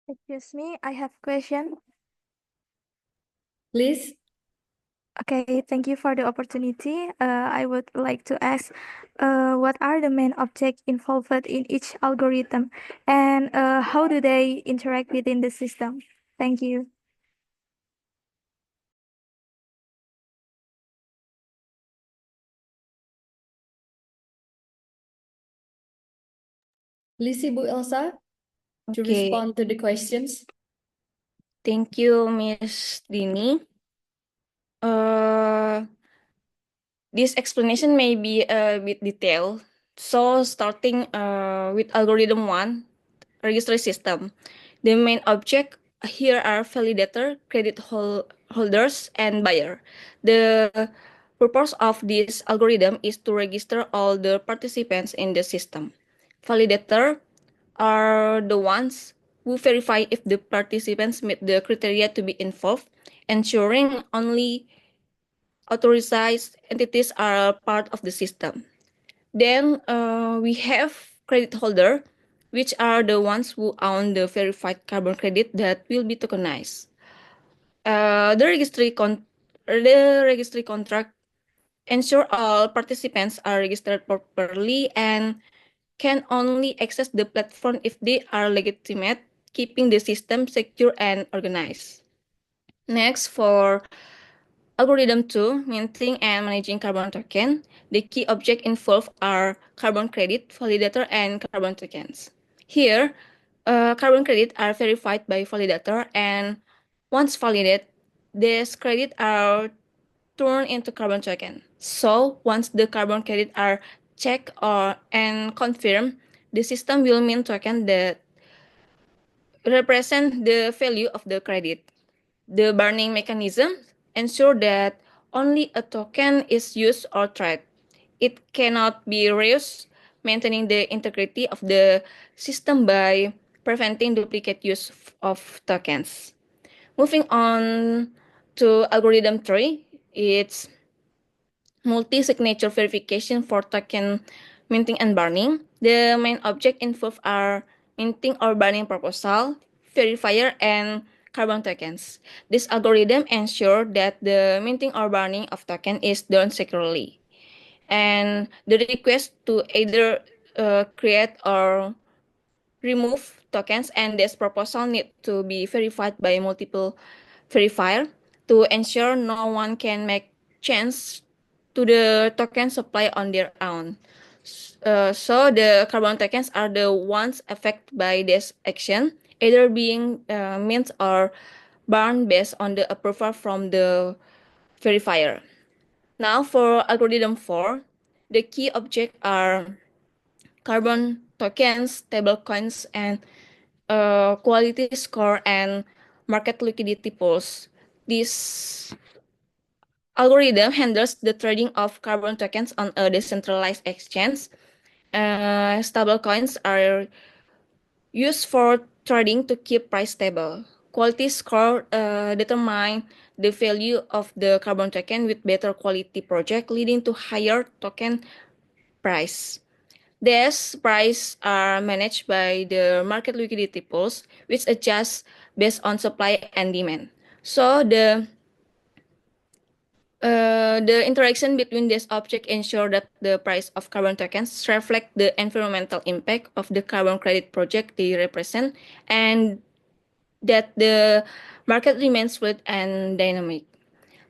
Excuse me, I have question. Please. Okay, thank you for the opportunity. I would like to ask, what are the main objects involved in each algorithm, and how do they interact within the system? Thank you. Please, Ibu Elsa, to Okay. respond to the questions. Thank you, Miss Dini. This explanation may be a bit detailed. So starting with algorithm 1, registry system. The main object here are validator, credit holders, and buyer. The purpose of this algorithm is to register all the participants in the system. Validator are the ones who verify if the participants meet the criteria to be involved, ensuring only authorized entities are part of the system. Then we have credit holder, which are the ones who own the verified carbon credit that will be tokenized. The registry contract ensure all participants are registered properly and can only access the platform if they are legitimate, keeping the system secure and organized. Next, for algorithm 2, minting and managing carbon token, the key objects involved are carbon credit, validator, and carbon tokens. Here, carbon credits are verified by validator, and once validated, these credits are turned into carbon token. So once the carbon credits are checked and confirmed, the system will mint token that represent the value of the credit. The burning mechanism ensure that only a token is used or traded. It cannot be reused, maintaining the integrity of the system by preventing duplicate use of tokens. Moving on to algorithm 3, it's multi-signature verification for token minting and burning. The main object involved are minting or burning proposal, verifier, and carbon tokens. This algorithm ensures that the minting or burning of token is done securely. And the request to either create or remove tokens and this proposal need to be verified by multiple verifier to ensure no one can make change to the token supply on their own. So the carbon tokens are the ones affected by this action, either being mint or burned based on the approval from the verifier. Now for algorithm 4, the key objects are carbon tokens, stablecoins, and quality score and market liquidity pools. This algorithm handles the trading of carbon tokens on a decentralized exchange. Stablecoins are used for trading to keep price stable. Quality score determine the value of the carbon token with better quality project, leading to higher token price. These prices are managed by the market liquidity pools, which adjust based on supply and demand. So the interaction between these objects ensure that the price of carbon tokens reflect the environmental impact of the carbon credit project they represent, and that the market remains fluid and dynamic.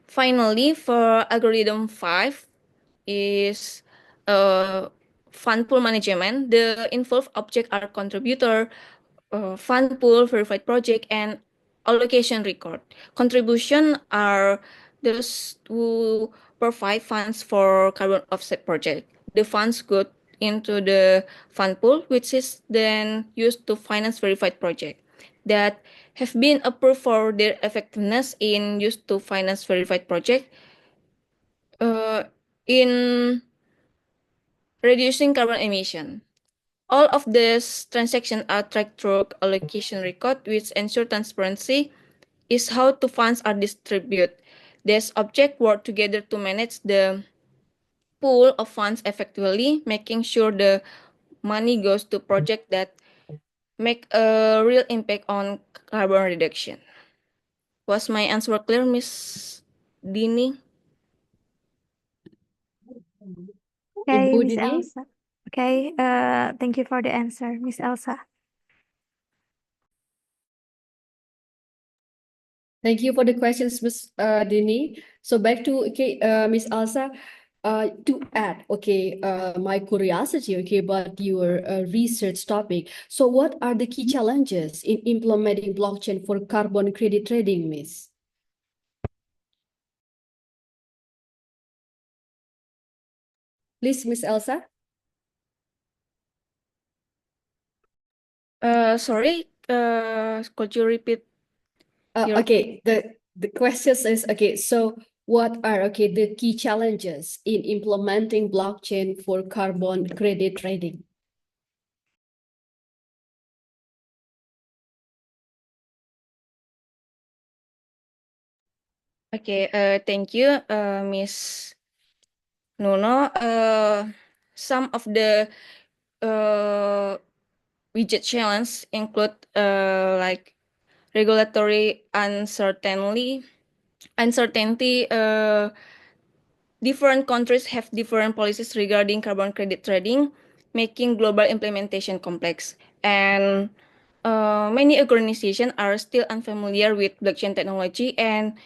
Finally, for algorithm 5 is fund pool management. The involved objects are contributor, fund pool, verified project, and allocation record. Contribution are those who provide funds for carbon offset project. The funds go into the fund pool, which is then used to finance verified project that have been approved for their effectiveness in used to finance verified project in reducing carbon emission. All of these transactions are tracked through allocation record, which ensure transparency is how the funds are distributed. These objects work together to manage the pool of funds effectively, making sure the money goes to projects that make a real impact on carbon reduction. Was my answer clear, Miss Dini? Okay, Ibu Miss Dini? Elsa. Okay, thank you for the answer, Miss Elsa. Thank you for the questions, Ms. Dini. So back to Miss Elsa. To add, my curiosity, about your research topic. So what are the key challenges in implementing blockchain for carbon credit trading, Miss? Please, Miss Elsa. Sorry, could you repeat? Okay, the question is, so what are the key challenges in implementing blockchain for carbon credit trading? Okay, thank you, Miss Nuno. Some of the widget challenge include like regulatory uncertainty. Different countries have different policies regarding carbon credit trading, making global implementation complex. And many organizations are still unfamiliar with blockchain technology and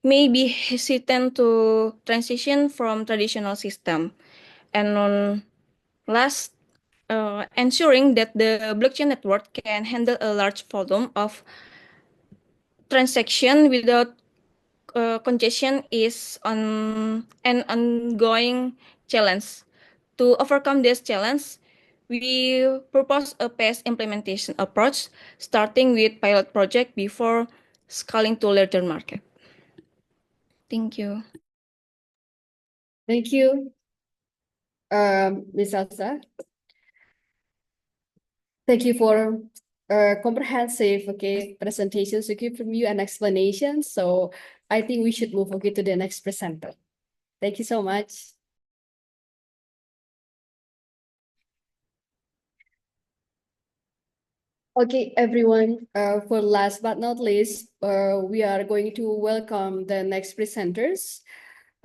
may be hesitant to transition from traditional system. And last, ensuring that the blockchain network can handle a large volume of transaction without congestion is an ongoing challenge. To overcome this challenge, we propose a phased implementation approach, starting with pilot project before scaling to larger market. Thank you. Thank you, Ms. Elsa. Thank you for comprehensive presentations to give from you and explanations. So I think we should move to the next presenter. Thank you so much. Okay, everyone, for last but not least, we are going to welcome the next presenters.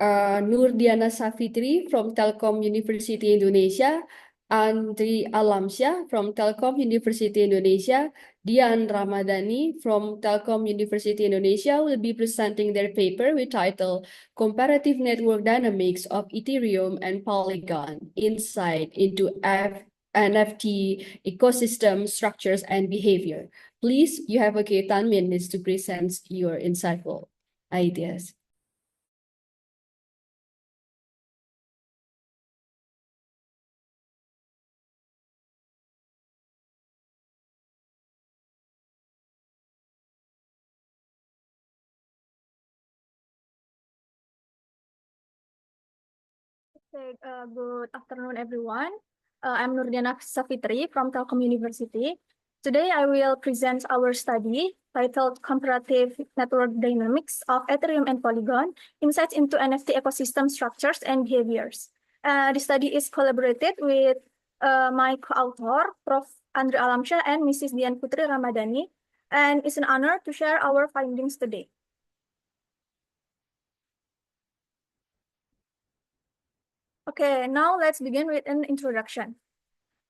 Nur Diana Safitri from Telkom University Indonesia, Andri Alamsyah from Telkom University Indonesia, Dian Ramadhani from Telkom University Indonesia will be presenting their paper with title Comparative Network Dynamics of Ethereum and Polygon, Insight into NFT ecosystem structures and behavior. Please, you have 10 minutes to present your insightful ideas. Okay, good afternoon, everyone. I'm Nurdiana Safitri from Telkom University. Today, I will present our study titled Comparative Network Dynamics of Ethereum and Polygon, Insights into NFT Ecosystem Structures and Behaviors. The study is collaborated with my co-author, Prof. Andri Alamsyah and Mrs. Dian Putri Ramadhani, and it's an honor to share our findings today. Okay, now let's begin with an introduction.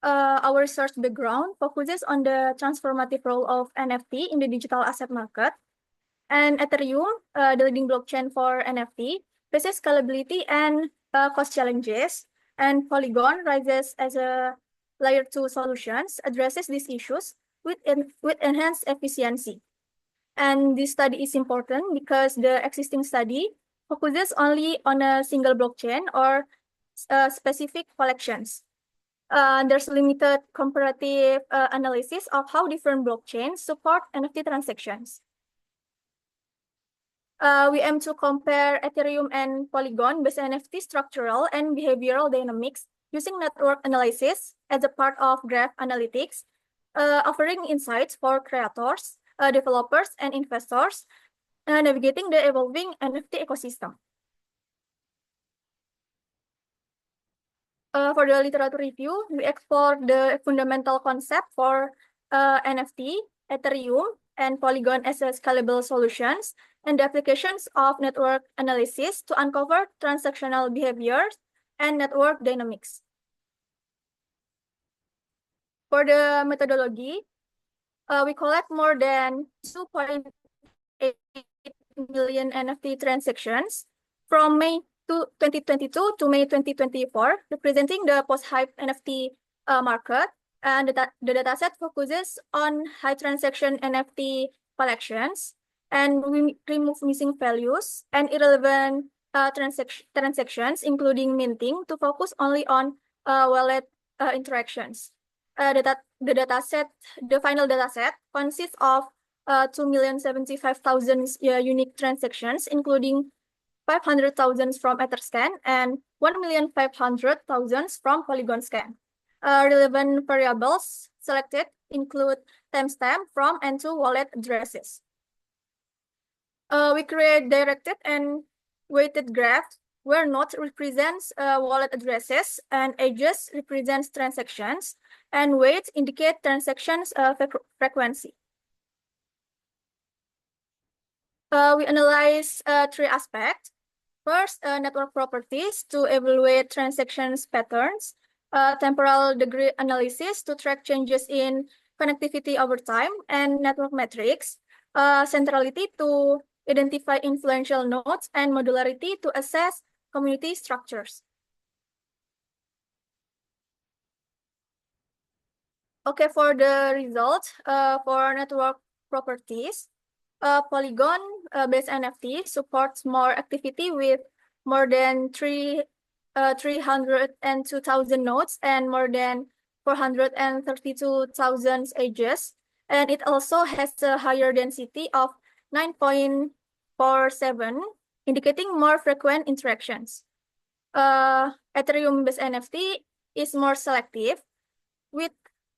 Our research background focuses on the transformative role of NFT in the digital asset market. And Ethereum, the leading blockchain for NFT, faces scalability and cost challenges. And Polygon rises as a layer 2 solutions, addresses these issues with enhanced efficiency. And this study is important because the existing study focuses only on a single blockchain or specific collections. There's limited comparative analysis of how different blockchains support NFT transactions. We aim to compare Ethereum and Polygon-based NFT structural and behavioral dynamics using network analysis as a part of graph analytics, offering insights for creators, developers, and investors, navigating the evolving NFT ecosystem. For the literature review, we explore the fundamental concept for NFT, Ethereum, and Polygon as a scalable solutions, and the applications of network analysis to uncover transactional behaviors and network dynamics. For the methodology, we collect more than 2.8 million NFT transactions from May 2022 to May 2024, representing the post-hype NFT market. And the dataset focuses on high transaction NFT collections, and we remove missing values and irrelevant transactions, including minting, to focus only on wallet interactions. The final dataset consists of 2,075,000 unique transactions, including 500,000 from Etherscan and 1,500,000 from Polygon Scan. Relevant variables selected include timestamp from and to wallet addresses. We create directed and weighted graphs where node represents wallet addresses and edges represents transactions, and weights indicate transactions frequency. We analyze three aspects. First, network properties to evaluate transactions patterns, temporal degree analysis to track changes in connectivity over time, and network metrics, centrality to identify influential nodes, and modularity to assess community structures. Okay, for the result, for network properties, Polygon-based NFT supports more activity with more than 302,000 nodes and more than 432,000 edges. And it also has a higher density of 9.47, indicating more frequent interactions. Ethereum-based NFT is more selective with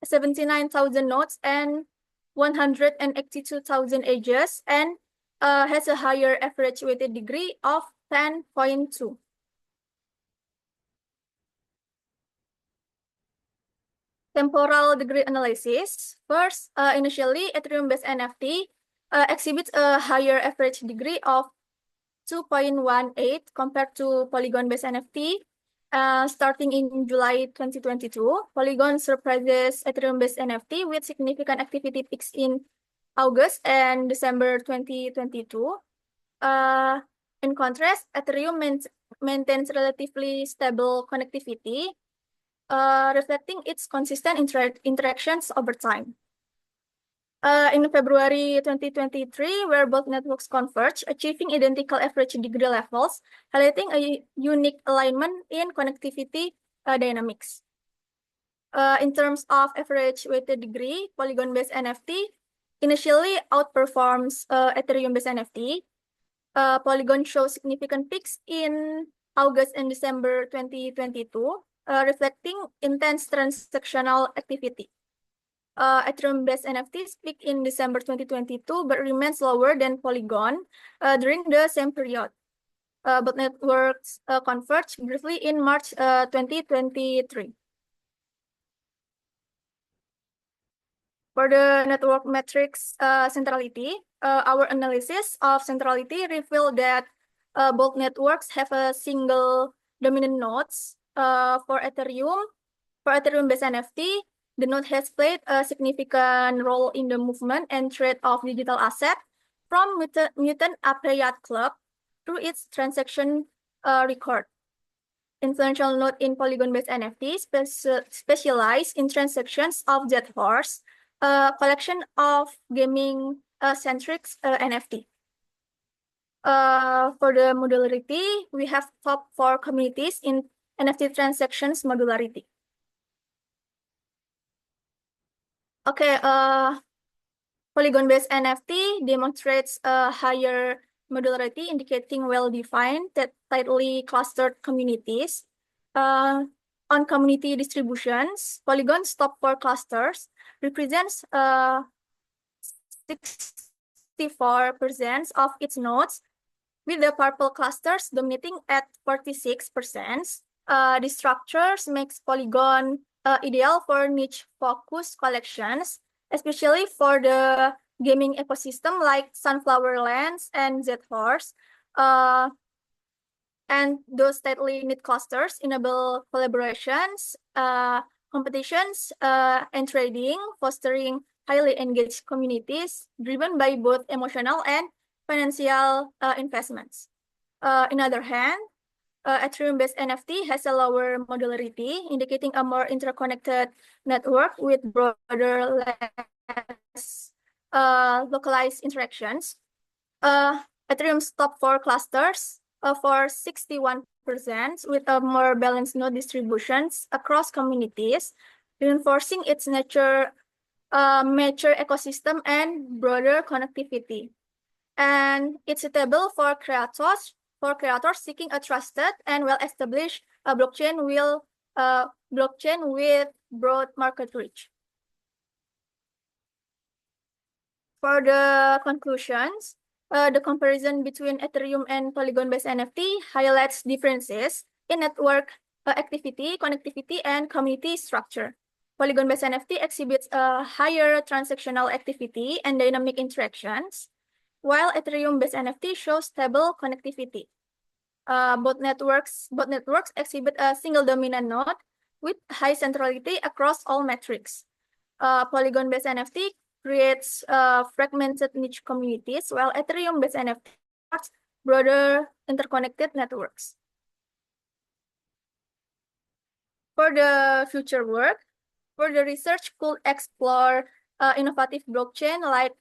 79,000 nodes and 182,000 edges and has a higher average weighted degree of 10.2. Temporal degree analysis. First, initially, Ethereum-based NFT exhibits a higher average degree of 2.18 compared to Polygon-based NFT. Starting in July 2022, Polygon surprises Ethereum-based NFT with significant activity peaks in August and December 2022. In contrast, Ethereum maintains relatively stable connectivity, reflecting its consistent interactions over time. In February 2023, where both networks converge, achieving identical average degree levels, highlighting a unique alignment in connectivity dynamics. In terms of average weighted degree, Polygon-based NFT initially outperforms Ethereum-based NFT. Polygon shows significant peaks in August and December 2022, reflecting intense transactional activity. Ethereum-based NFTs peaked in December 2022, but remains lower than Polygon during the same period. Both networks converged briefly in March 2023. For the network metrics centrality, our analysis of centrality revealed that both networks have a single dominant nodes. For Ethereum-based NFT, the node has played a significant role in the movement and trade of digital asset from Mutant Ape Yacht Club through its transaction record. Influential node in Polygon-based NFT specialize in transactions of Jet Horse, a collection of gaming-centric NFT. For the modularity, we have top 4 communities in NFT transactions modularity. Okay, Polygon-based NFT demonstrates a higher modularity, indicating well-defined, tightly clustered communities. On community distributions, Polygon's top 4 clusters represents 64% of its nodes, with the purple clusters dominating at 46%. These structures makes Polygon ideal for niche-focused collections, especially for the gaming ecosystem like Sunflower Lands and Z-Horse. And those tightly knit clusters enable collaborations, competitions, and trading, fostering highly engaged communities driven by both emotional and financial investments. On the other hand, Ethereum-based NFT has a lower modularity, indicating a more interconnected network with broader, less localized interactions. Ethereum's top 4 clusters for 61% with a more balanced node distributions across communities, reinforcing its mature ecosystem and broader connectivity. And it's suitable for creators seeking a trusted and well-established blockchain with broad market reach. For the conclusions, the comparison between Ethereum and Polygon-based NFT highlights differences in network activity, connectivity, and community structure. Polygon-based NFT exhibits a higher transactional activity and dynamic interactions, while Ethereum-based NFT shows stable connectivity. Both networks exhibit a single dominant node with high centrality across all metrics. Polygon-based NFT creates fragmented niche communities, while Ethereum-based NFT supports broader interconnected networks. For the future work, further research could explore innovative blockchain like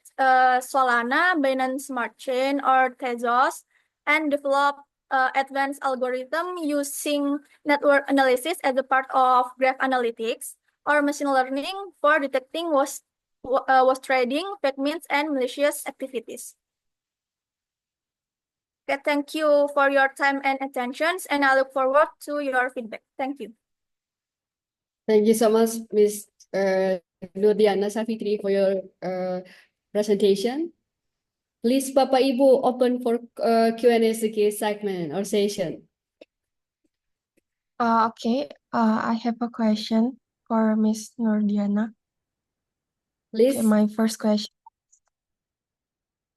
Solana, Binance Smart Chain, or Tezos, and develop advanced algorithm using network analysis as a part of graph analytics or machine learning for detecting was trading, payment, and malicious activities. Okay, thank you for your time and attention, and I look forward to your feedback. Thank you. Thank you so much, Ms. Nurdiana Savitri, for your presentation. Please, Bapak Ibu, open for Q&A segment or session. Okay, I have a question for Miss Nurdiana. Please. Okay, my first question.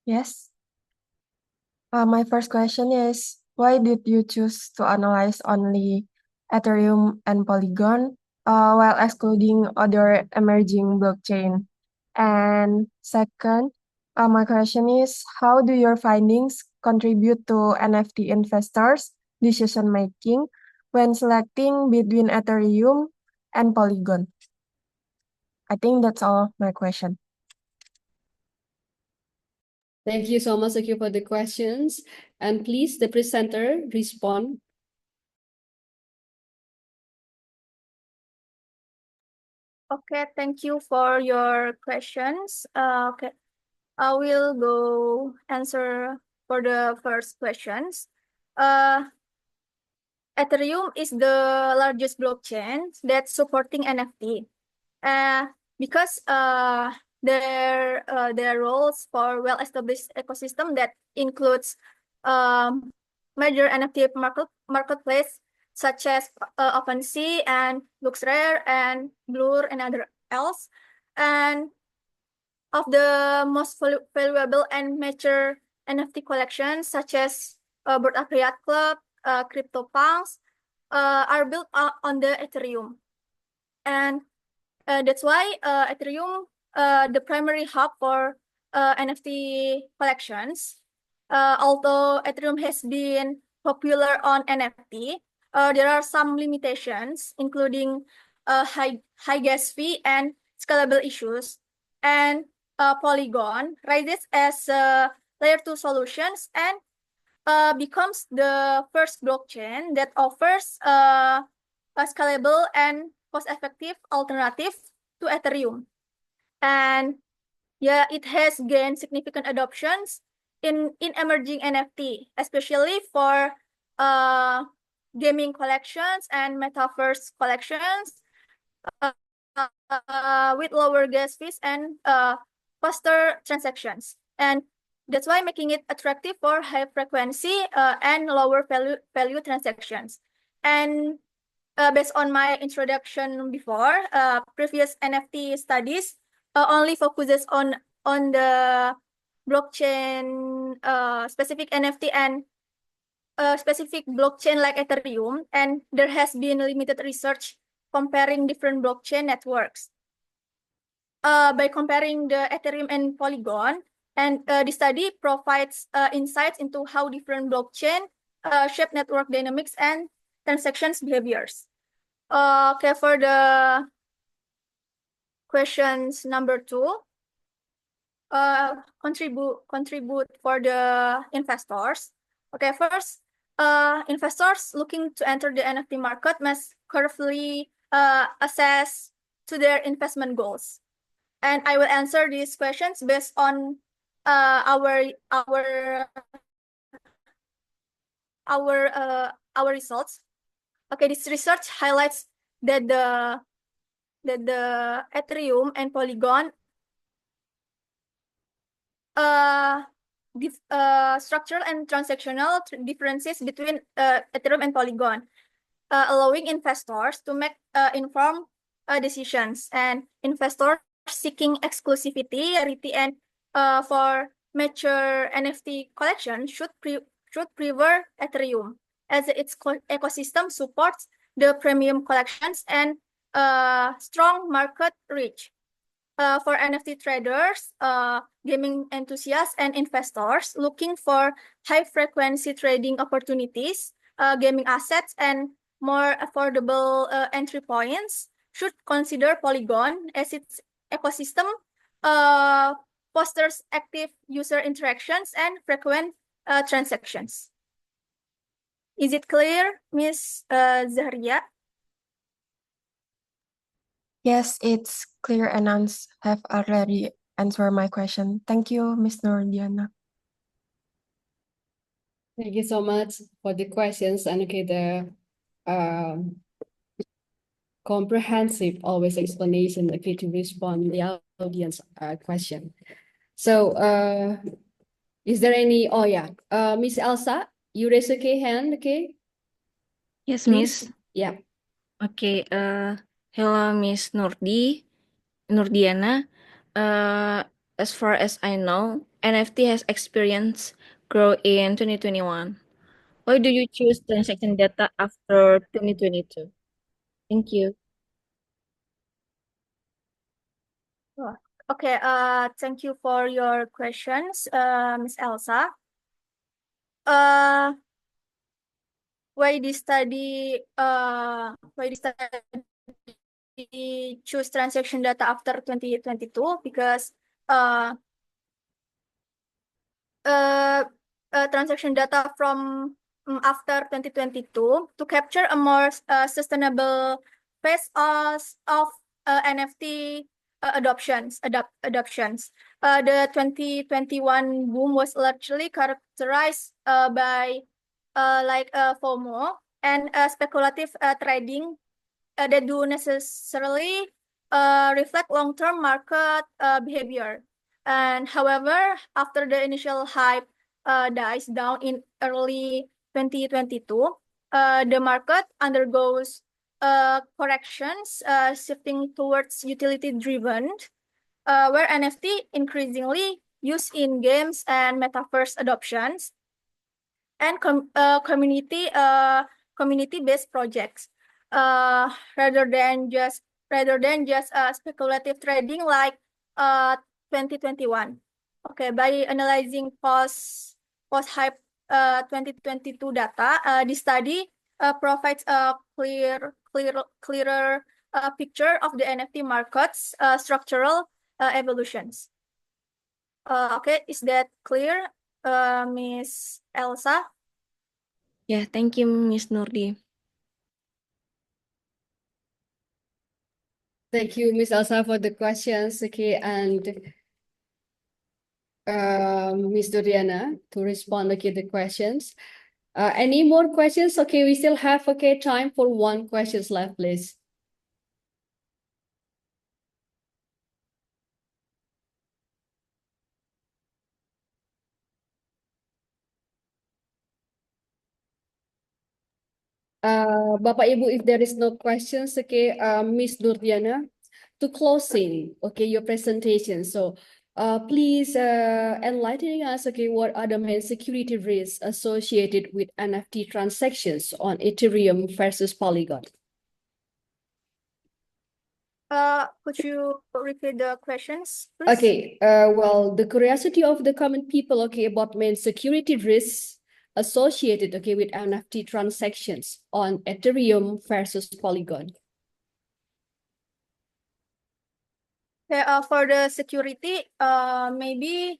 Yes. My first question is, why did you choose to analyze only Ethereum and Polygon while excluding other emerging blockchain? And second, my question is, how do your findings contribute to NFT investors' decision making when selecting between Ethereum and Polygon? I think that's all my question. Thank you so much, Aki, for the questions. And please, the presenter respond. Okay, thank you for your questions. Okay, I will go answer for the first questions. Ethereum is the largest blockchain that's supporting NFT. Because their roles for well-established ecosystem that includes major NFT marketplace such as OpenSea and LooksRare and Blur and other else, and of the most valuable and mature NFT collections such as Bored Ape Yacht Club, CryptoPunks are built on the Ethereum, and that's why Ethereum the primary hub for NFT collections. Although Ethereum has been popular on NFT, there are some limitations, including high gas fee and scalable issues. And Polygon rises as layer 2 solutions and becomes the first blockchain that offers a scalable and cost-effective alternative to Ethereum. And yeah, it has gained significant adoptions in emerging NFT, especially for gaming collections and metaverse collections with lower gas fees and faster transactions. And that's why making it attractive for high frequency and lower value transactions. And based on my introduction before, previous NFT studies only focuses on the blockchain specific NFT and specific blockchain like Ethereum, and there has been limited research comparing different blockchain networks. By comparing the Ethereum and Polygon, and the study provides insights into how different blockchain shape network dynamics and transactions behaviors. Okay, for the questions number 2, contribute for the investors. Okay, first, investors looking to enter the NFT market must carefully assess to their investment goals. And I will answer these questions based on our results. Okay, this research highlights that the Ethereum and Polygon structural and transactional differences between Ethereum and Polygon, allowing investors to make informed decisions. And investors seeking exclusivity, rarity, and for mature NFT collection should prefer Ethereum, as its ecosystem supports the premium collections and strong market reach. For NFT traders, gaming enthusiasts, and investors looking for high-frequency trading opportunities, gaming assets, and more affordable entry points, should consider Polygon as its ecosystem fosters active user interactions and frequent transactions. Is it clear, Ms. Zahria? Yes, it's clear and have already answered my question. Thank you, Ms. Nurdiana. Thank you so much for the questions and okay, the comprehensive always explanation okay to respond the audience question. So is there any Miss Elsa, you raise okay hand, okay? Yes, Please. Miss. Yeah. Okay, hello, Miss Nurdiana. As far as I know, NFT has experienced growth in 2021. Why do you choose transaction data after 2022? Thank you. Okay, thank you for your questions, Ms. Elsa. Why this study choose transaction data after 2022? Because transaction data from after 2022 to capture a more sustainable pace of NFT adoptions. The 2021 boom was largely characterized by FOMO and speculative trading that do necessarily reflect long-term market behavior. And however, after the initial hype dies down in early 2022, the market undergoes corrections, shifting towards utility-driven, where NFT increasingly used in games and metaverse adoptions, and community-based projects, rather than just speculative trading like 2021. Okay, by analyzing post hype 2022 data, this study provides a clearer picture of the NFT market's structural evolutions. Okay, is that clear, Miss Elsa? Yeah, thank you, Miss Nurdi. Thank you, Miss Elsa, for the questions. Okay, and Miss Doriana to respond okay the questions. Any more questions? Okay, we still have okay time for one questions left, please. Bapak Ibu, if there is no questions, okay, Miss Nurdiana, to closing, okay, your presentation. So, please enlightening us, okay, what are the main security risks associated with NFT transactions on Ethereum versus Polygon? Could you repeat the questions, please? Okay, well, the curiosity of the common people, okay, about main security risks associated, okay, with NFT transactions on Ethereum versus Polygon. Okay, for the security, maybe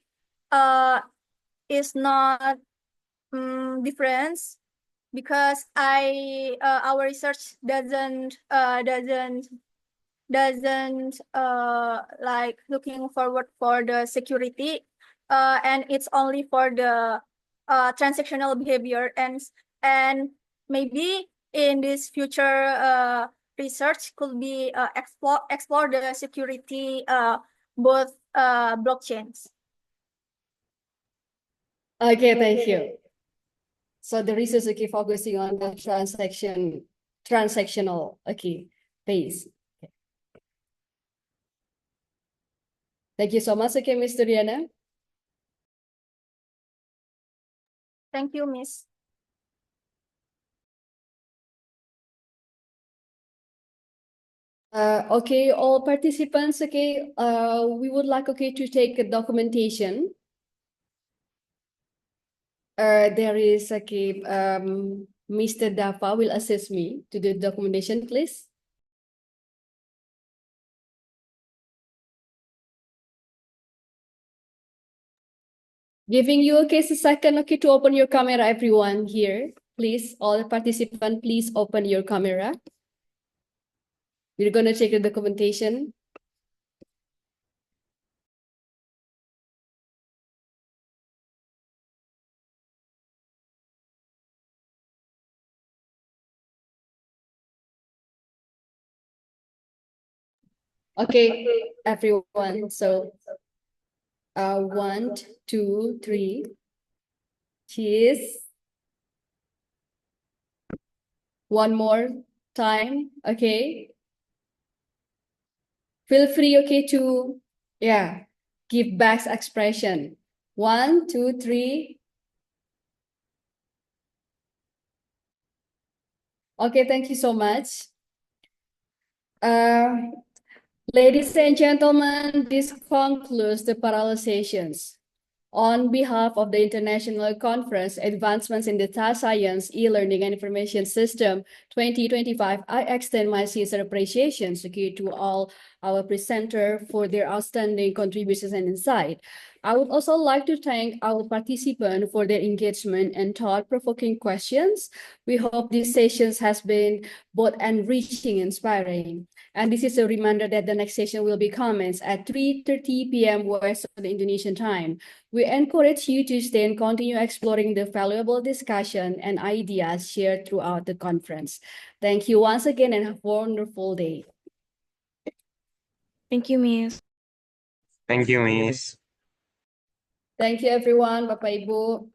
is not difference because our research doesn't like looking forward for the security, and it's only for the transactional behavior, and maybe in this future research could be explore the security both blockchains. Okay, thank you. So the research okay focusing on the transactional okay phase. Okay. Thank you so much, okay, Mr. Diana. Thank you, Miss. Okay, all participants, okay, we would like okay to take a documentation. There is okay, Mr. Dava will assist me to do documentation, please. Giving you a second, okay, to open your camera, everyone here. Please, all participants, please open your camera. We're gonna check the documentation. Okay, everyone. So, 1, 2, 3. Cheers. One more time. Okay. Feel free, okay, to give back expression. 1, 2, 3. Okay, thank you so much. Ladies and gentlemen, this concludes the parallel sessions. On behalf of the International Conference, Advancements in Data Science, E-Learning and Information System 2025, I extend my sincere appreciation to all our presenters for their outstanding contributions and insight. I would also like to thank our participants for their engagement and thought-provoking questions. We hope these sessions has been both enriching and inspiring. And this is a reminder that the next session will be commenced at 3:30 p.m. Western Indonesian time. We encourage you to stay and continue exploring the valuable discussion and ideas shared throughout the conference. Thank you once again and have a wonderful day. Thank you, Miss. Thank you, Miss. Thank you everyone, Bapak Ibu.